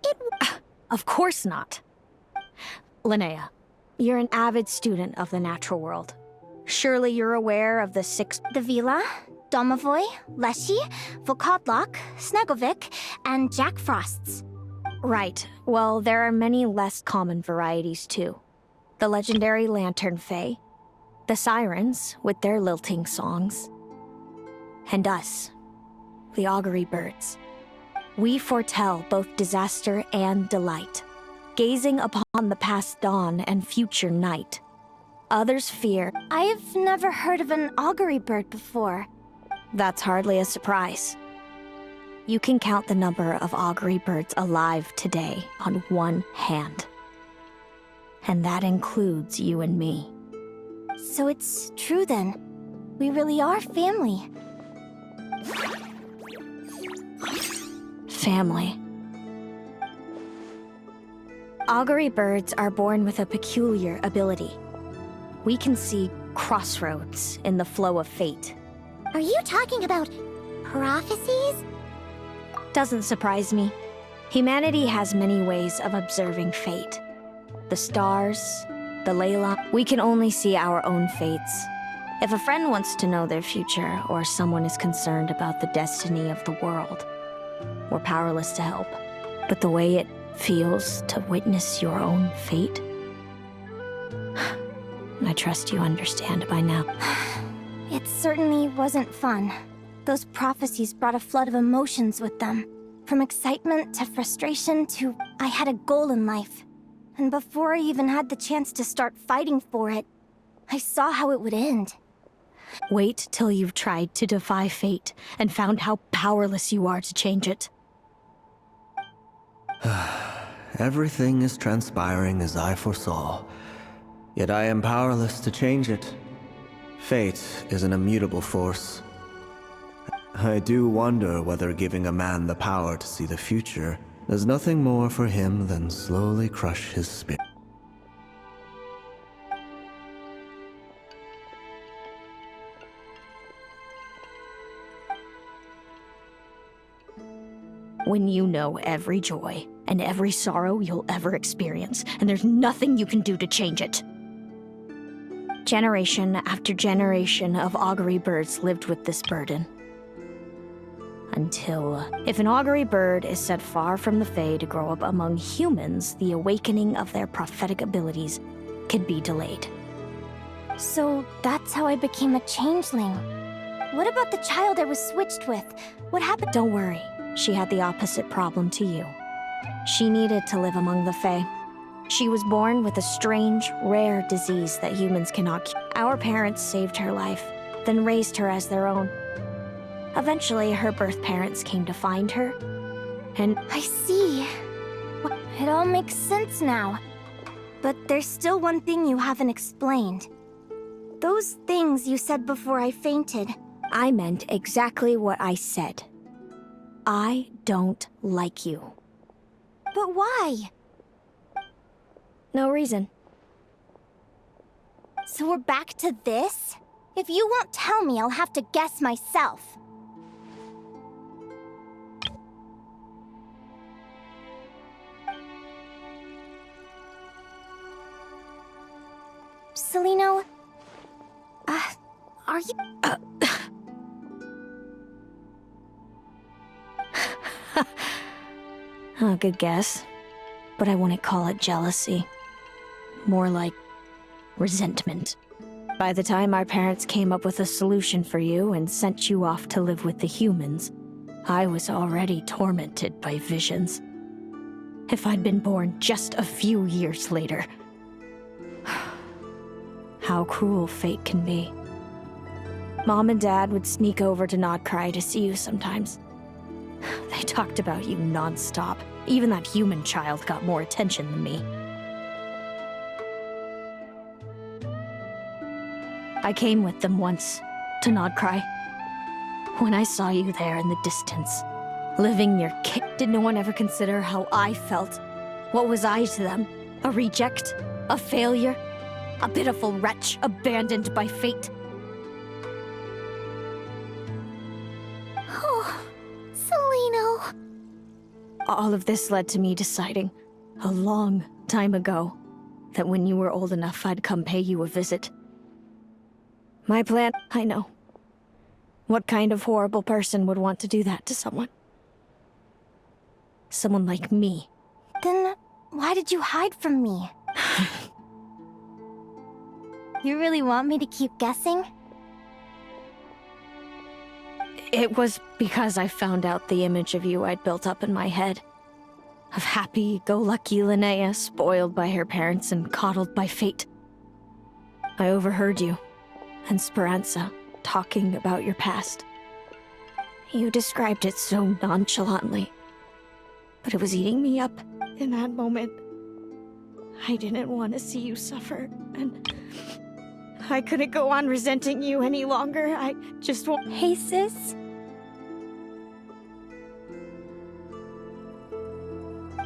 It... Of course not. Linnea, you're an avid student of the natural world. Surely you're aware of the 6... The Vila, Domovoy, Leshy, Volkodlok, Snegovic, and Jack Frosts. Right. Well, there are many less common varieties, too. The legendary Lantern Fae, the Sirens, with their lilting songs, and us, the Augury Birds. We foretell both disaster and delight, gazing upon the past dawn and future night. Others fear... I've never heard of an Augury bird before. That's hardly a surprise. You can count the number of Augury birds alive today on one hand. And that includes you and me. So it's true then. We really are family. Family. Augury birds are born with a peculiar ability. We can see crossroads in the flow of fate. Are you talking about prophecies? Doesn't surprise me. Humanity has many ways of observing fate. The stars, the Layla. We can only see our own fates. If a friend wants to know their future, or someone is concerned about the destiny of the world, we're powerless to help. But the way it feels to witness your own fate, I trust you understand by now. It certainly wasn't fun. Those prophecies brought a flood of emotions with them. From excitement to frustration to I had a goal in life. And before I even had the chance to start fighting for it, I saw how it would end. Wait till you've tried to defy fate and found how powerless you are to change it. Everything is transpiring as I foresaw, yet I am powerless to change it. Fate is an immutable force. I do wonder whether giving a man the power to see the future does nothing more for him than slowly crush his spirit. When you know every joy and every sorrow you'll ever experience, and there's nothing you can do to change it. Generation after generation of augury birds lived with this burden. Until, if an augury bird is set far from the Fae to grow up among humans, the awakening of their prophetic abilities could be delayed. So that's how I became a changeling. What about the child I was switched with? What happened? Don't worry. She had the opposite problem to you. She needed to live among the Fae. She was born with a strange, rare disease that humans cannot cure. Our parents saved her life, then raised her as their own. Eventually, her birth parents came to find her, and... I see. It all makes sense now. But there's still one thing you haven't explained. Those things you said before I fainted. I meant exactly what I said. I don't like you. But why? No reason. So we're back to this? If you won't tell me, I'll have to guess myself. Celino? Are you... Oh, good guess. But I wouldn't call it jealousy. More like resentment. By the time our parents came up with a solution for you and sent you off to live with the humans, I was already tormented by visions. If I'd been born just a few years later. How cruel fate can be. Mom and Dad would sneak over to Nodcry to see you sometimes. They talked about you non-stop. Even that human child got more attention than me. I came with them once, to Nodcry. When I saw you there in the distance, living your kid, did no one ever consider how I felt? What was I to them? A reject? A failure? A pitiful wretch abandoned by fate? Oh, Celino. All of this led to me deciding, a long time ago, that when you were old enough, I'd come pay you a visit. My plan, I know. What kind of horrible person would want to do that to someone? Someone like me. Then why did you hide from me? You really want me to keep guessing? It was because I found out the image of you I'd built up in my head. Of happy-go-lucky Linnea, spoiled by her parents and coddled by fate. I overheard you and Speranza talking about your past. You described it so nonchalantly, but it was eating me up in that moment. I didn't want to see you suffer, and I couldn't go on resenting you any longer. I just want— Hey, sis.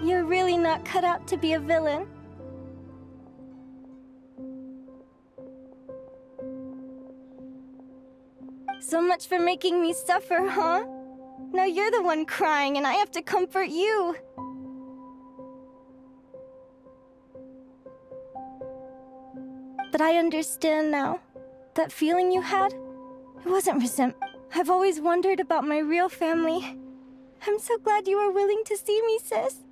You're really not cut out to be a villain. So much for making me suffer, huh? Now you're the one crying and I have to comfort you. But I understand now. That feeling you had, it wasn't resentment. I've always wondered about my real family. I'm so glad you were willing to see me, sis.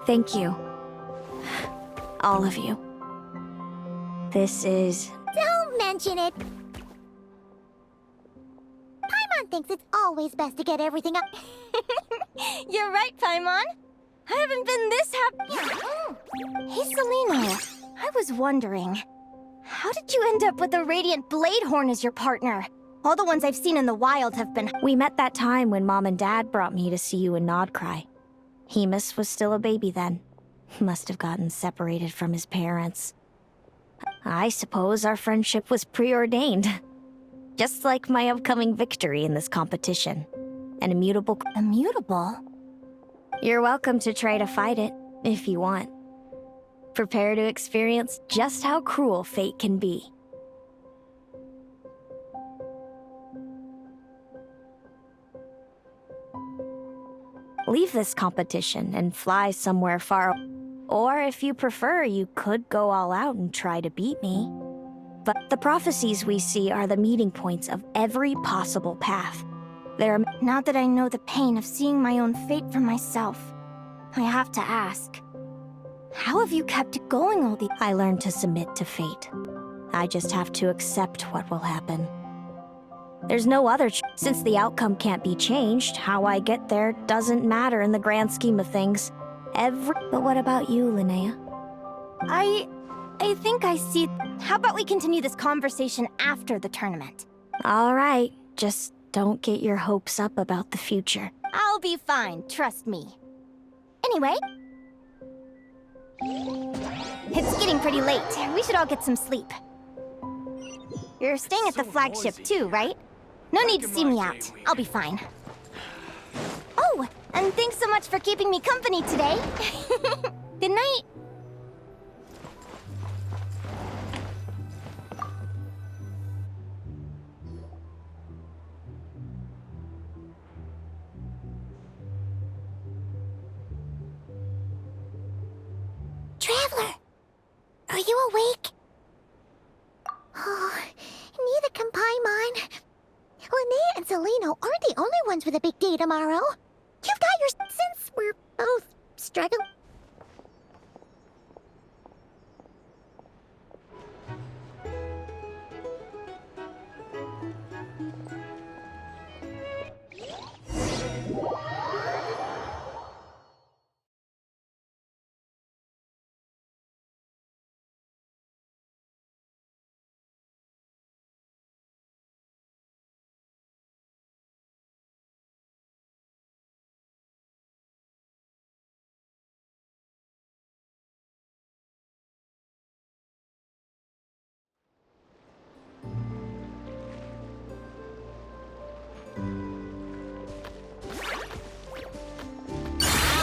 Thank you. All of you. This is... Don't mention it! Paimon thinks it's always best to get everything up. You're right, Paimon. I haven't been this happy. Hey, Celino. I was wondering, how did you end up with a Radiant Bladehorn as your partner? All the ones I've seen in the wild have been... We met that time when Mom and Dad brought me to see you in Nodcry. Hemus was still a baby then. He must have gotten separated from his parents. I suppose our friendship was preordained. Just like my upcoming victory in this competition. An immutable... Immutable? You're welcome to try to fight it, if you want. Prepare to experience just how cruel fate can be. Leave this competition and fly somewhere far. Or if you prefer, you could go all out and try to beat me. But the prophecies we see are the meeting points of every possible path. Now that I know the pain of seeing my own fate for myself, I have to ask, how have you kept it going all the... I learned to submit to fate. I just have to accept what will happen. There's no other since the outcome can't be changed, how I get there doesn't matter in the grand scheme of things. But what about you, Linnea? I think I see... How about we continue this conversation after the tournament? All right, just don't get your hopes up about the future. I'll be fine, trust me. Anyway... It's getting pretty late. We should all get some sleep. You're staying at the flagship too, right? No need to see me out. I'll be fine. Oh, and thanks so much for keeping me company today. Good night. Traveler! Are you awake? Oh, neither can Paimon. Linnea and Celino aren't the only ones with a big day tomorrow. You've got your... Since we're both struggling...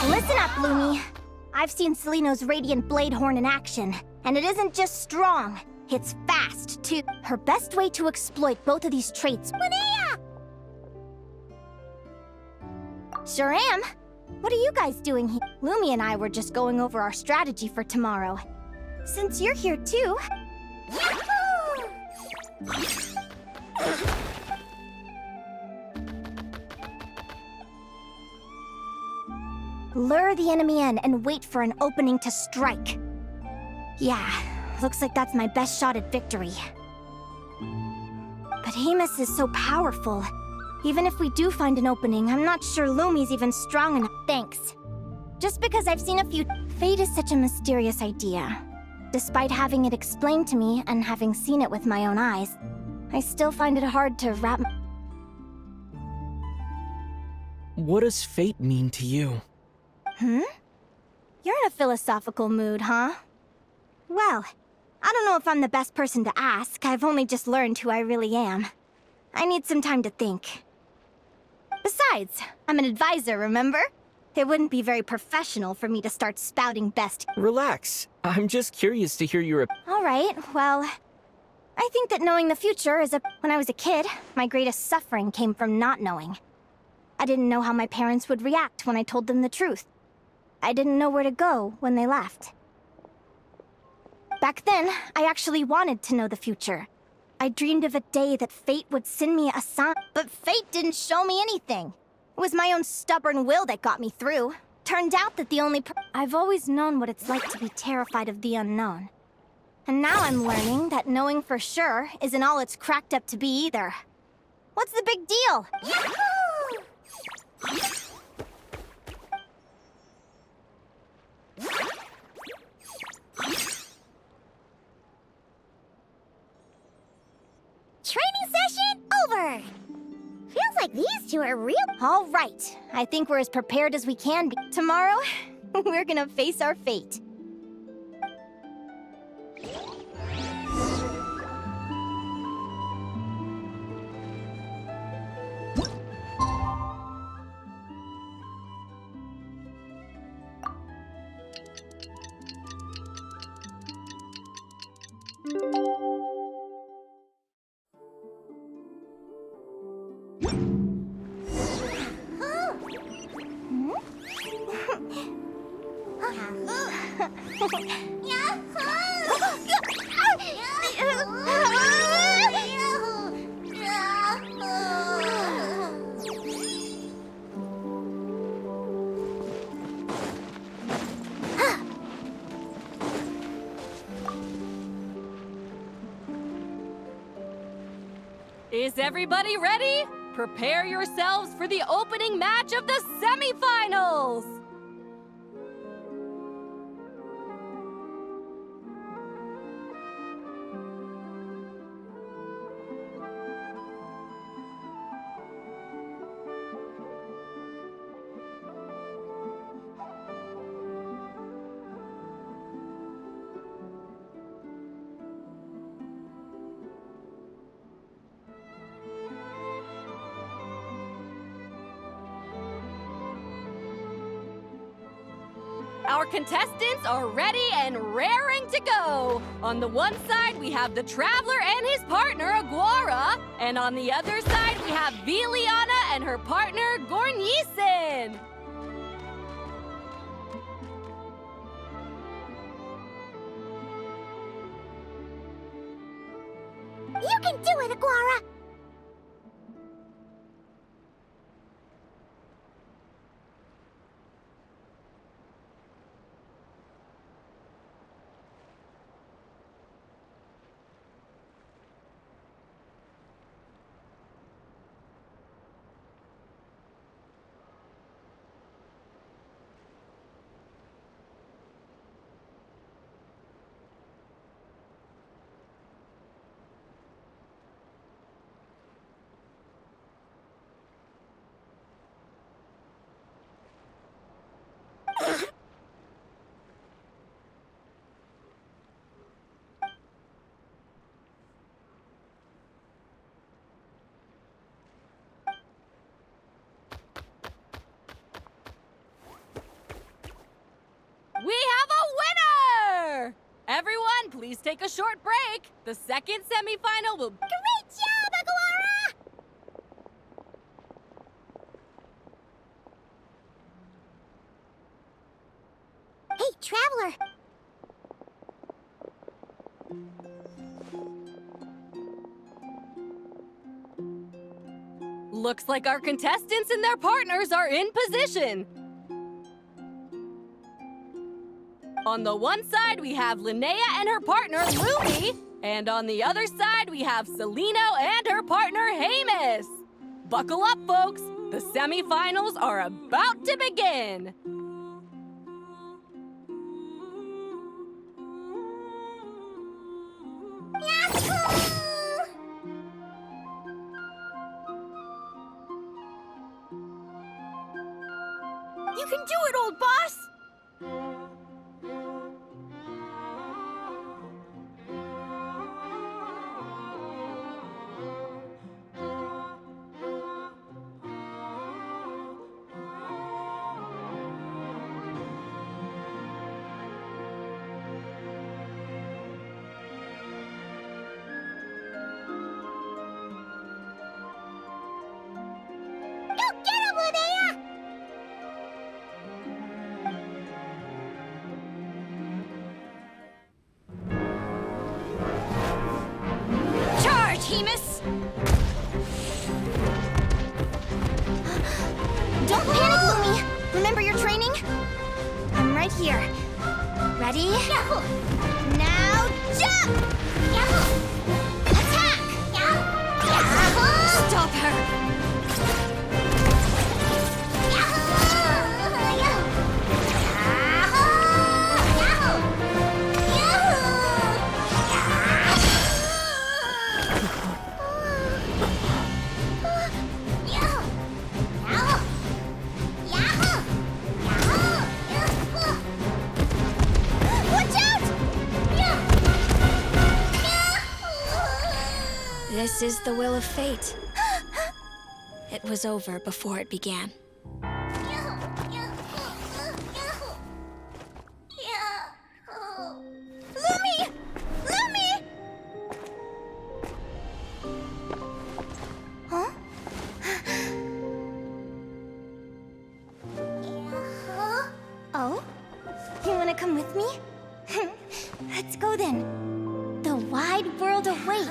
Listen up, Lumi. I've seen Seleno's Radiant Blade Horn in action, and it isn't just strong, it's fast, too. Her best way to exploit both of these traits... Linnea! Sure am. What are you guys doing here? Lumi and I were just going over our strategy for tomorrow. Since you're here too... Yahoo! Lure the enemy in and wait for an opening to strike. Yeah, looks like that's my best shot at victory. But Amos is so powerful. Even if we do find an opening, I'm not sure Lumi's even strong enough. Thanks. Just because I've seen a few... Fate is such a mysterious idea. Despite having it explained to me and having seen it with my own eyes, I still find it hard to wrap... What does fate mean to you? Hmm? You're in a philosophical mood, huh? Well, I don't know if I'm the best person to ask. I've only just learned who I really am. I need some time to think. Besides, I'm an advisor, remember? It wouldn't be very professional for me to start spouting best. Relax. I'm just curious to hear your... Alright, well... I think that knowing the future is a... When I was a kid, my greatest suffering came from not knowing. I didn't know how my parents would react when I told them the truth. I didn't know where to go when they left. Back then, I actually wanted to know the future. I dreamed of a day that fate would send me a sign, but fate didn't show me anything. It was my own stubborn will that got me through. Turned out that the only I've always known what it's like to be terrified of the unknown. And now I'm learning that knowing for sure isn't all it's cracked up to be either. What's the big deal? Yahoo! Training session over! Feels like these two are real. All right, I think we're as prepared as we can be. Tomorrow, we're gonna face our fate. Is everybody ready? Prepare yourselves for the opening match of the semifinals! Our contestants are ready and raring to go. On the one side, we have the Traveler and his partner, Aguara. And on the other side, we have Viliana and her partner, Gornisen. You can do it, Aguara! take a short break. The second semifinal will... Great job, Aguara! Hey, Traveler! Looks like our contestants and their partners are in position. On the one side, we have Linnea and her partner, Lumi. And on the other side, we have Celino and her partner, Hamus. Buckle up, folks. The semifinals are about to begin. You can do it, old boss! Go get him, Linnea! Charge, Hemus! Don't panic, Lumi! Remember your training? I'm right here. Ready? Now jump! Attack! Stop her! This is the will of fate. It was over before it began. Lumi! Lumi! Huh? Oh? You wanna come with me? Let's go then. The wide world awaits.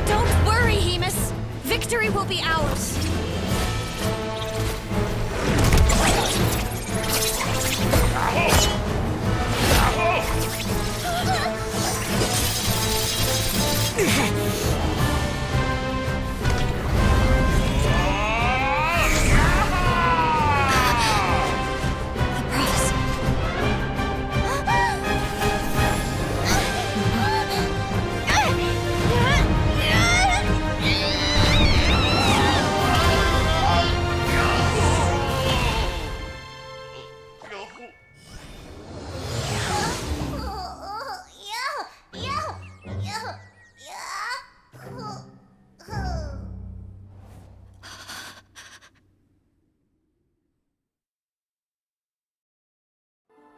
Don't worry, Hemus. Victory will be ours.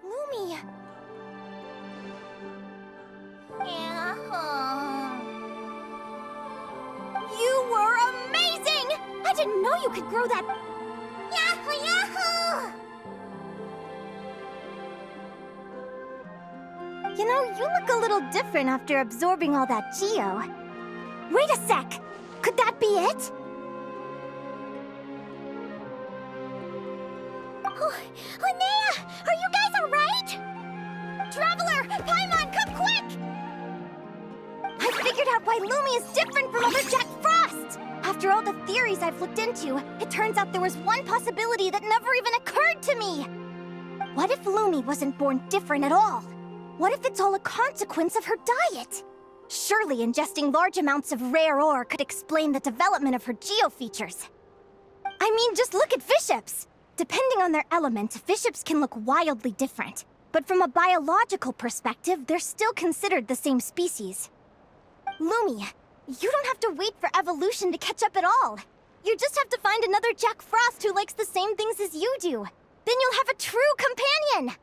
Lumi. You were amazing! I didn't know you could grow that. Yahoo! Yahoo! You know, you look a little different after absorbing all that Geo. Wait a sec! Could that be it? Oh, Linnea! Are you guys alright? Traveler! Paimon, come quick! I figured out why Lumi is different from other Jack Frost! After After all the theories I've looked into, it turns out there was one possibility that never even occurred to me! What if Lumi wasn't born different at all? What if it's all a consequence of her diet? Surely ingesting large amounts of rare ore could explain the development of her geofeatures. I mean, just look at fiships! Depending on their element, fiships can look wildly different. But from a biological perspective, they're still considered the same species. Lumi, you don't have to wait for evolution to catch up at all. You just have to find another Jack Frost who likes the same things as you do. Then you'll have a true companion!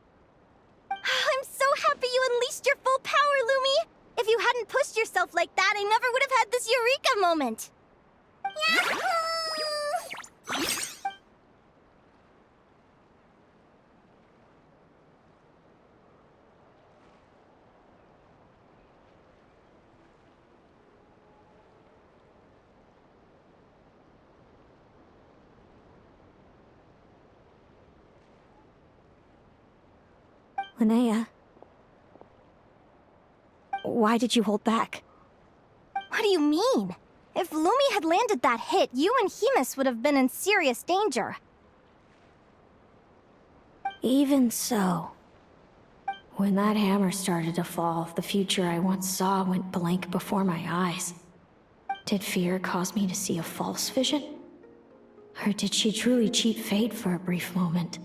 I'm so happy you unleashed your full power, Lumi! If you hadn't pushed yourself like that, I never would have had this eureka moment! Yahoo! Linnea. Why did you hold back? What do you mean? If Lumi had landed that hit, you and Hemus would have been in serious danger. Even so, when that hammer started to fall, the future I once saw went blank before my eyes. Did fear cause me to see a false vision? Or did she truly cheat fate for a brief moment?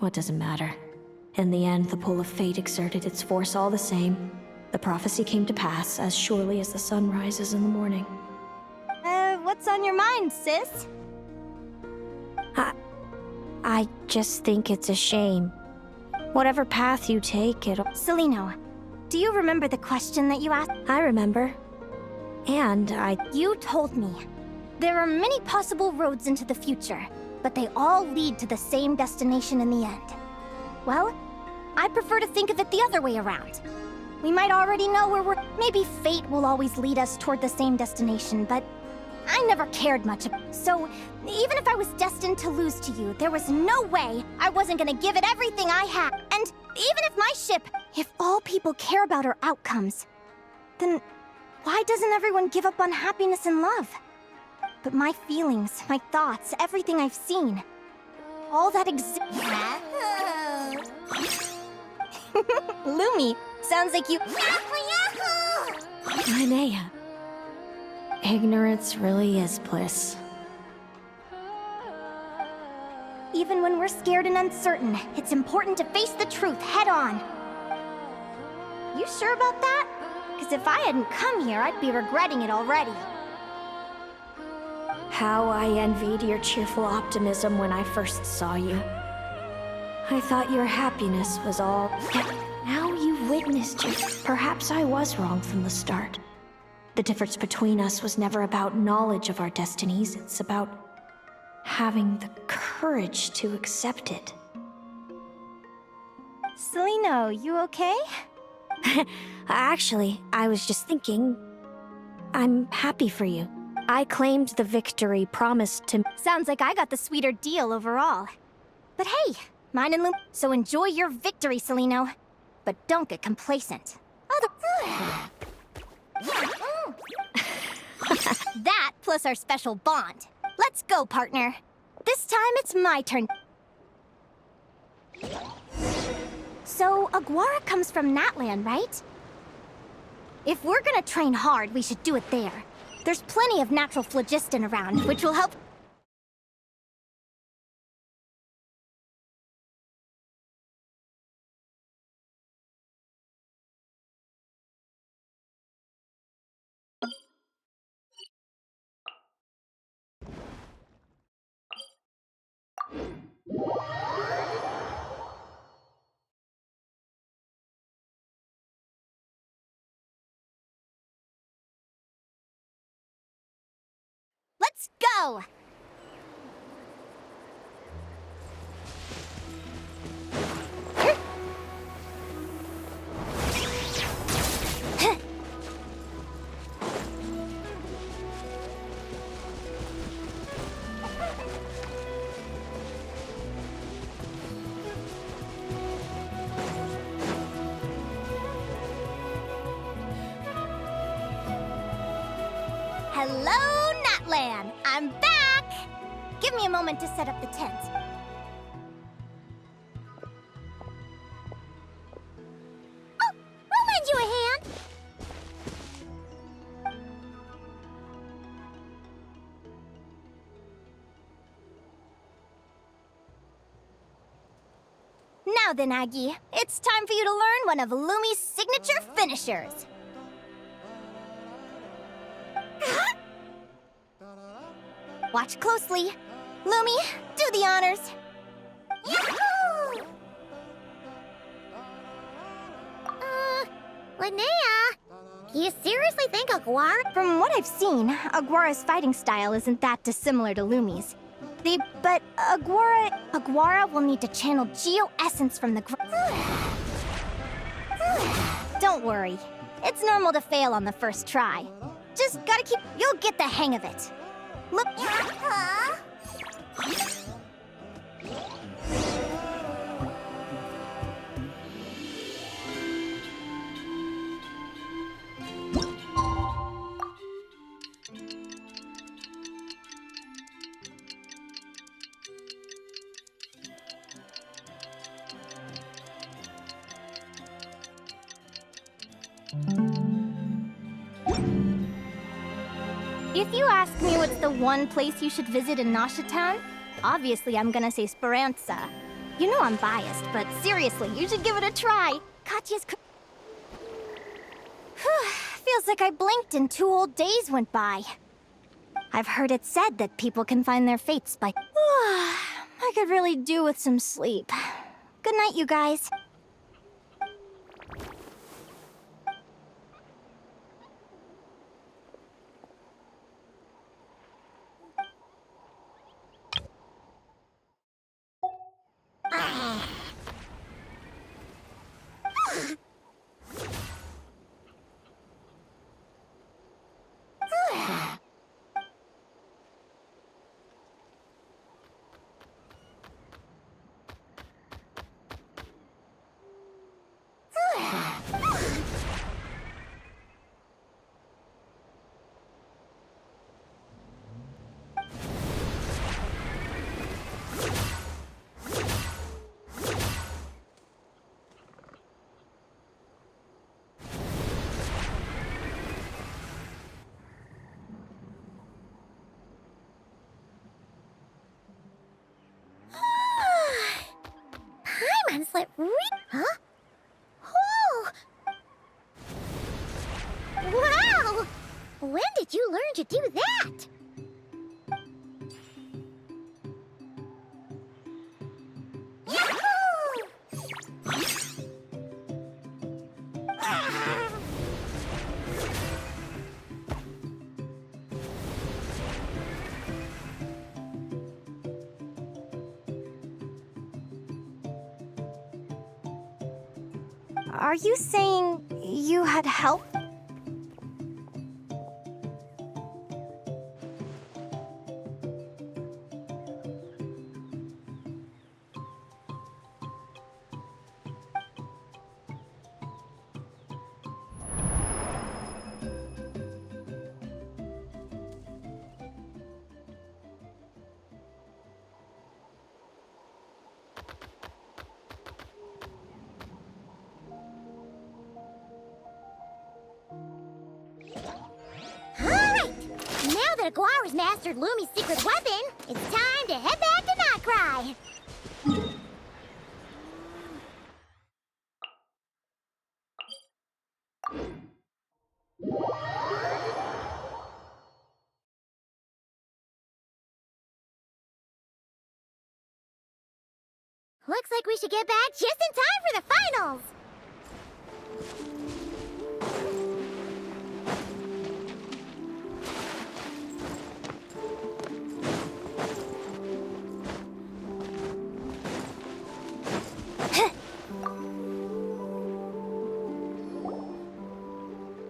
What does it matter? In the end, the pull of fate exerted its force all the same. The prophecy came to pass as surely as the sun rises in the morning. What's on your mind, sis? I just think it's a shame. Whatever path you take, it'll... Celino, do you remember the question that you asked? I remember. And You told me. There are many possible roads into the future, but they all lead to the same destination in the end. Well, I prefer to think of it the other way around. We might already know where we're... Maybe fate will always lead us toward the same destination, but I never cared much about it. So, even if I was destined to lose to you, there was no way I wasn't gonna give it everything I had. And even if my ship... If all people care about are outcomes, then why doesn't everyone give up on happiness and love? But my feelings, my thoughts, everything I've seen, all that Lumi, sounds like you... Linnea. Ignorance really is bliss. Even when we're scared and uncertain, it's important to face the truth head on. You sure about that? Because if I hadn't come here, I'd be regretting it already. How I envied your cheerful optimism when I first saw you. I thought your happiness was all... Yet now you've witnessed it. Perhaps I was wrong from the start. The difference between us was never about knowledge of our destinies. It's about having the courage to accept it. Celino, you okay? Actually, I was just thinking... I'm happy for you. I claimed the victory promised to... Sounds like I got the sweeter deal overall. But hey, mine and Lum... So enjoy your victory, Celino. But don't get complacent. That plus our special bond. Let's go, partner. This time it's my turn. So, Aguara comes from Natlan, right? If we're gonna train hard, we should do it there. There's plenty of natural phlogiston around, which will help... Let's go! Hello, Natlan! I'm back! Give me a moment to set up the tent. Oh, I'll lend you a hand! Now then, Aggie, it's time for you to learn one of Lumi's signature finishers. Watch closely. Lumi, do the honors. Yahoo! Linnea, you seriously think Aguara? From what I've seen, Aguara's fighting style isn't that dissimilar to Lumi's. But Aguara will need to channel geo-essence from the Don't worry. It's normal to fail on the first try. Just gotta you'll get the hang of it. Look. If you ask me what's the one place you should visit in Nashatown, obviously I'm gonna say Speranza. You know I'm biased, but seriously, you should give it a try. Katya's feels like I blinked and 2 whole days went by. I've heard it said that people can find their fates by... I could really do with some sleep. Good night, you guys. Huh? Oh! Wow! When did you learn to do that? Are you saying you had help? Aguara's mastered Lumi's secret weapon, it's time to head back to Nightcry. Looks like we should get back just in time for the finals!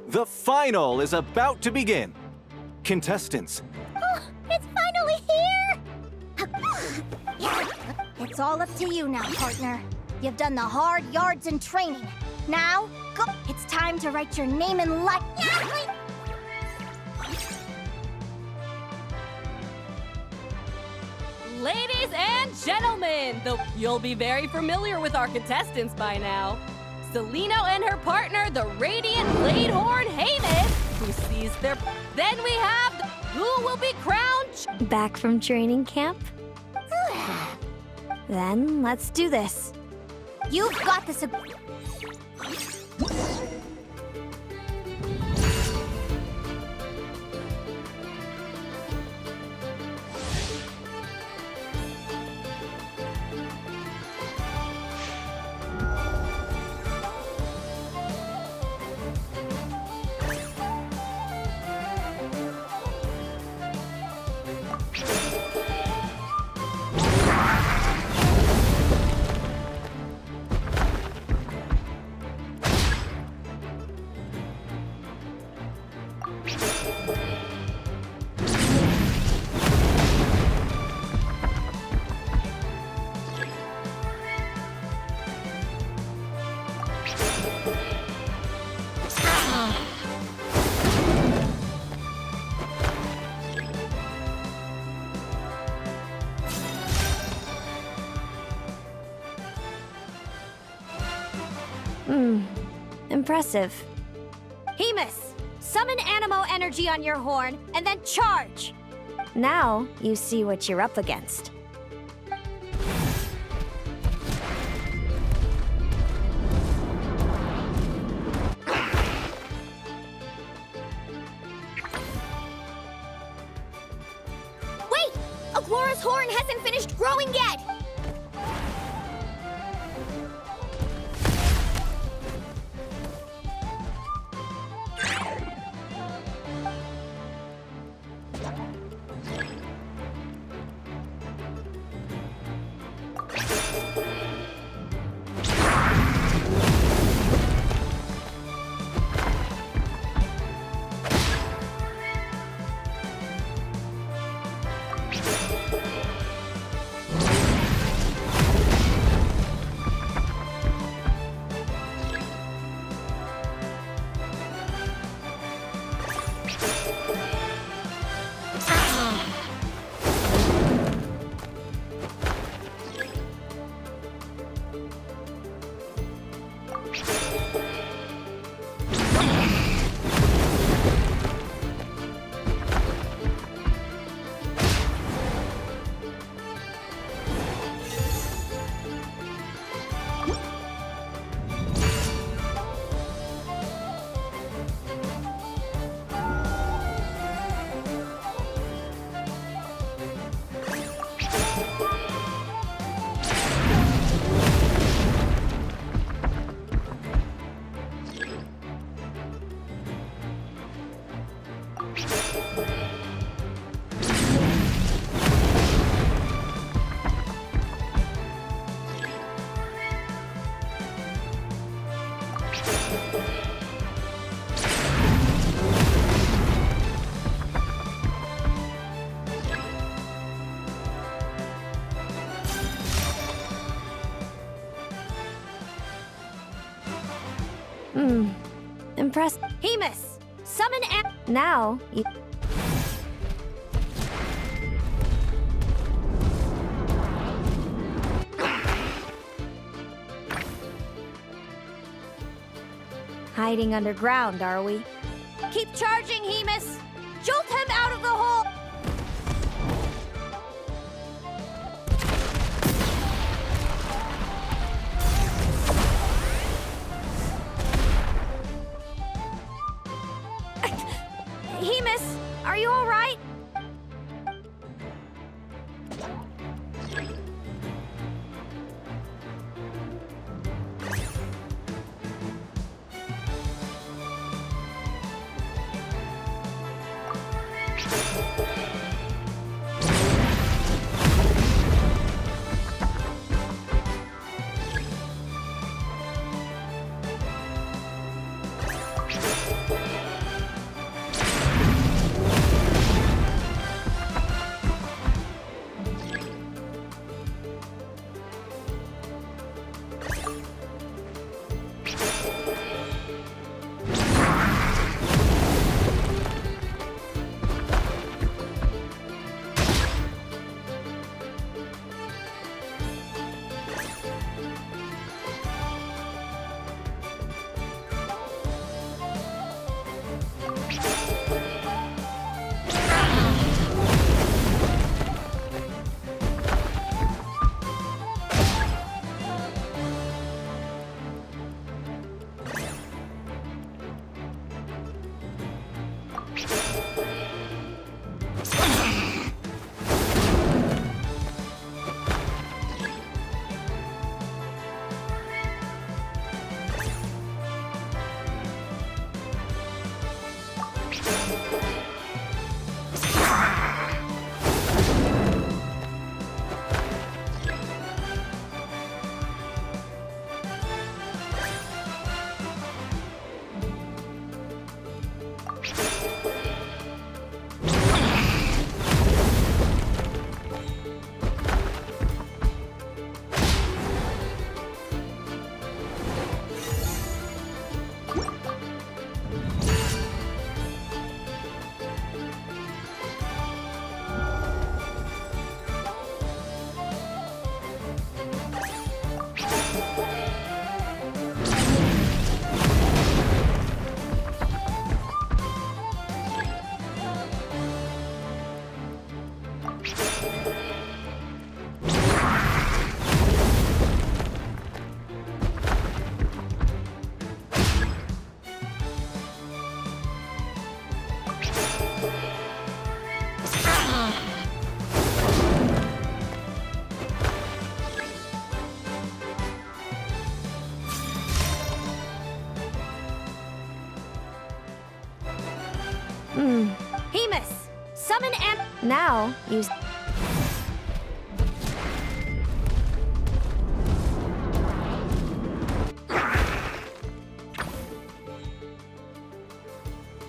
The final is about to begin. Contestants. Oh, it's finally here! It's all up to you now, partner. You've done the hard yards in training. Now, go. It's time to write your name in light. Ladies and gentlemen, though you'll be very familiar with our contestants by now. Celino and her partner, the Radiant Bladehorn Hamus, who sees their... Then we have who will be crowned... Back from training camp? Then let's do this. You've got this. Impressive. Hemus, summon Animo energy on your horn, and then charge! Now, you see what you're up against. Wait! Aglora's horn hasn't finished growing yet! Impressed. Hemus, summon Now, you... Hiding underground, are we? Keep charging, Hemus! Jolt him out of the hole! Hemus, are you all right? Hemus, summon and... Now, use...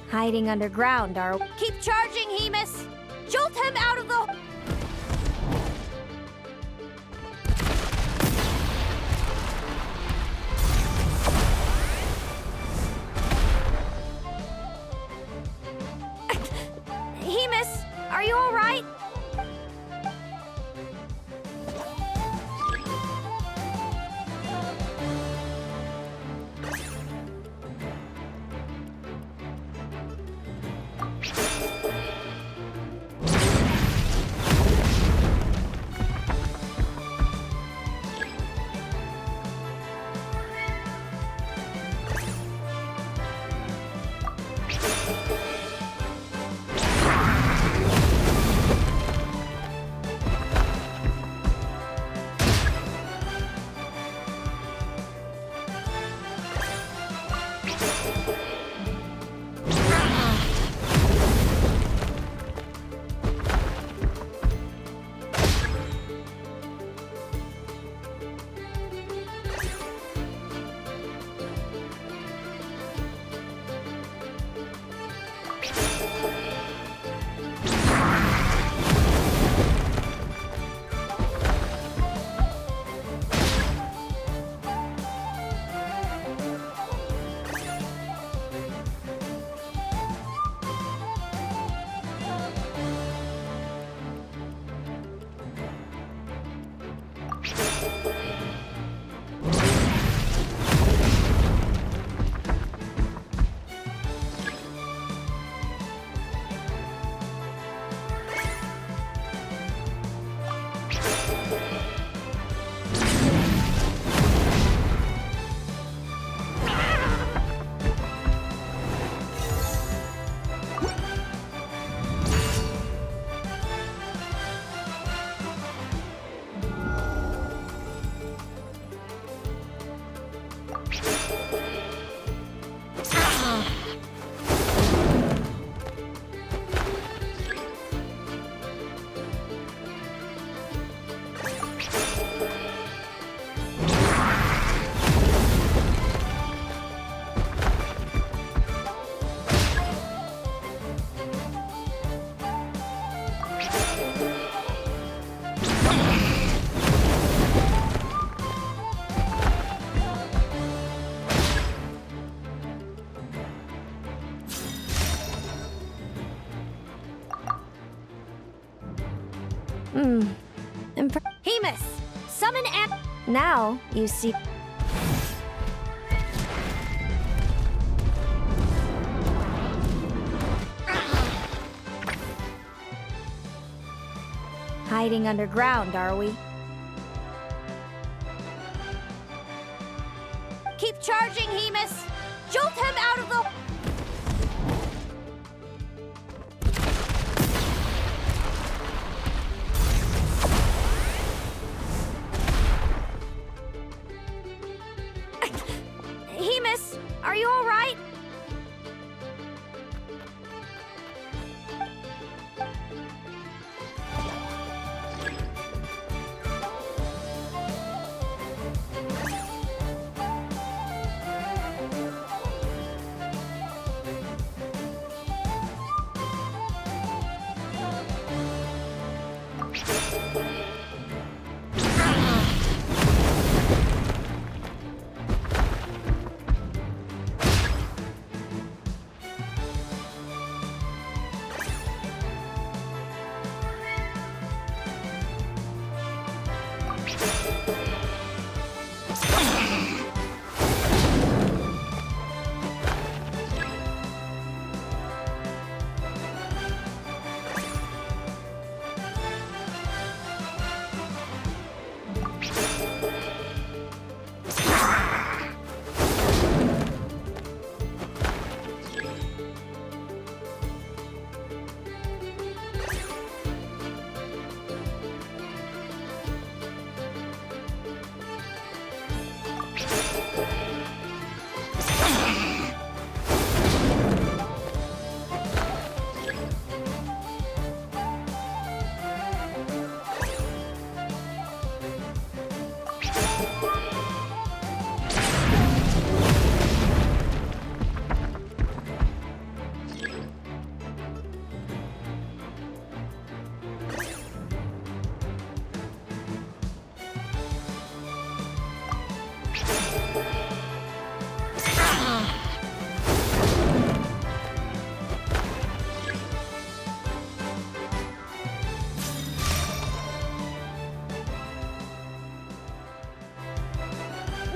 Hiding underground, are... Keep charging, Hemus! Jolt him out of the... Hemus, are you all right? Hemus, summon and... Now, you see... hiding underground, are we? Keep charging, Hemus! Jolt him out of the... Hemus, are you all right?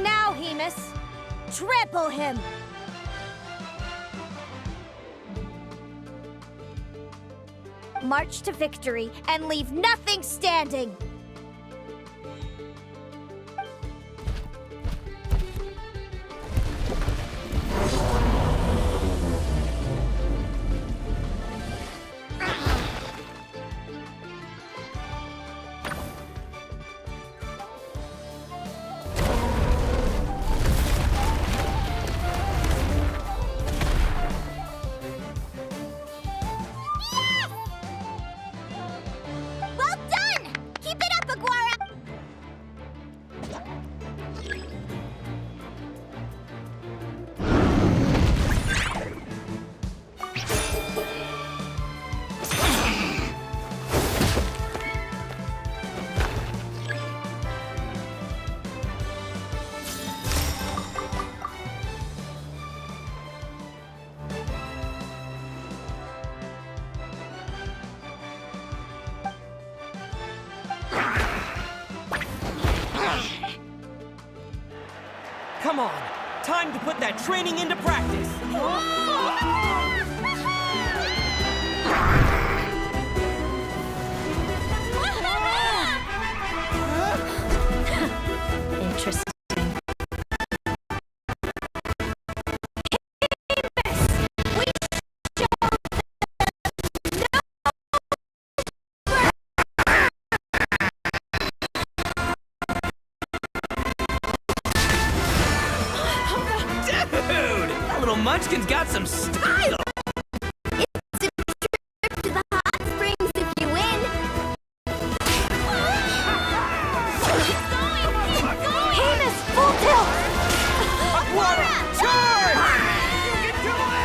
Now, Hemus! Trample him! March to victory and leave nothing standing! Well done! Keep it up, Aguara! Come on, time to put that training into practice. Interesting. Dude, that little munchkin's got some style. It's a trip to the hot springs if you win! Hemus, full tilt! Aguara, charge! You can do it!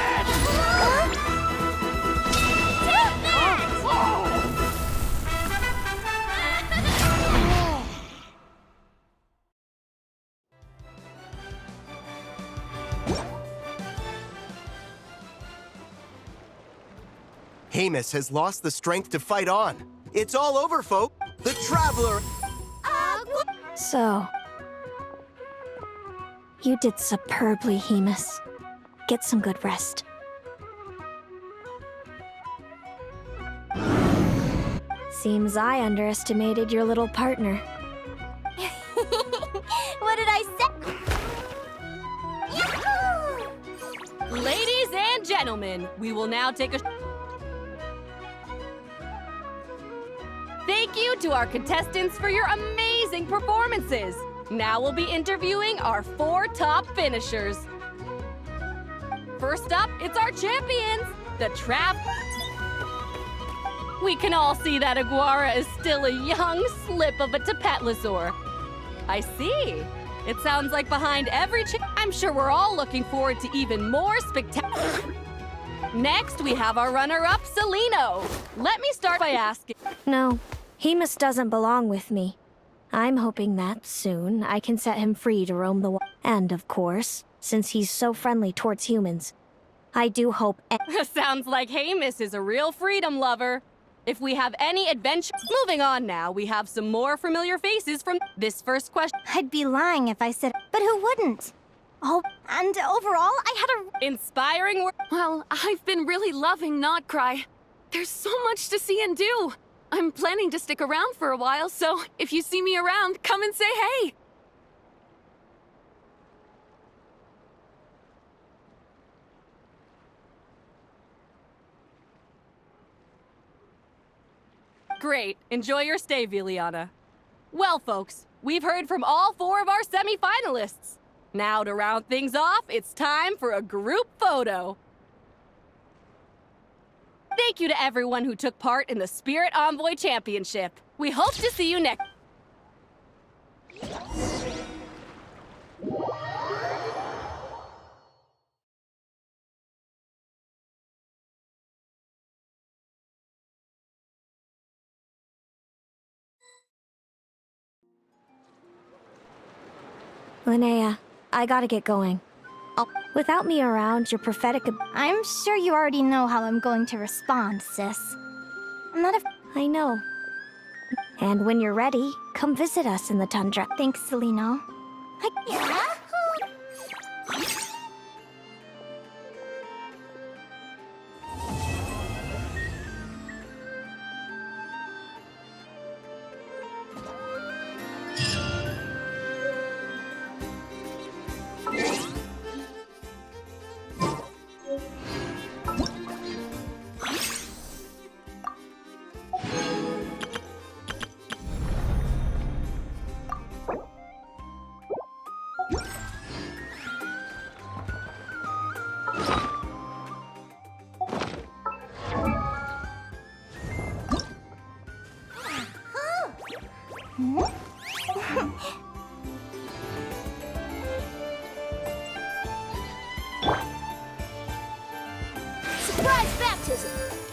Hemus has lost the strength to fight on. It's all over, folk. The Traveler... So, you did superbly, Hemus. Get some good rest. Seems I underestimated your little partner. What did I say? Yahoo! Ladies and gentlemen, we will now take a... Thank you to our contestants for your amazing performances. Now we'll be interviewing our 4 top finishers. First up, it's our champions, the Trav. We can all see that Aguara is still a young slip of a Tapetlosaur. I see. It sounds like behind every I'm sure we're all looking forward to even more spectacular. Next, we have our runner-up, Celino. Let me start by asking... No, Hemus doesn't belong with me. I'm hoping that soon I can set him free to roam the wild. And of course, since he's so friendly towards humans, I do hope... Sounds like Hemus is a real freedom lover. If we have any adventure... Moving on now, we have some more familiar faces from this first question. I'd be lying if I said, but who wouldn't? Oh, and overall, I had a... Inspiring work. Well, I've been really loving Not Cry. There's so much to see and do. I'm planning to stick around for a while, so if you see me around, come and say hey. Great. Enjoy your stay, Viliana. Well, folks, we've heard from all 4 of our semi-finalists. Now, to round things off, it's time for a group photo. Thank you to everyone who took part in the Spirit Envoy Championship. We hope to see you next... Linnea, I gotta get going. Without me around, your prophetic... I'm sure you already know how I'm going to respond, sis. I'm not a... I know. And when you're ready, come visit us in the tundra. Thanks, Celino. Surprise baptism!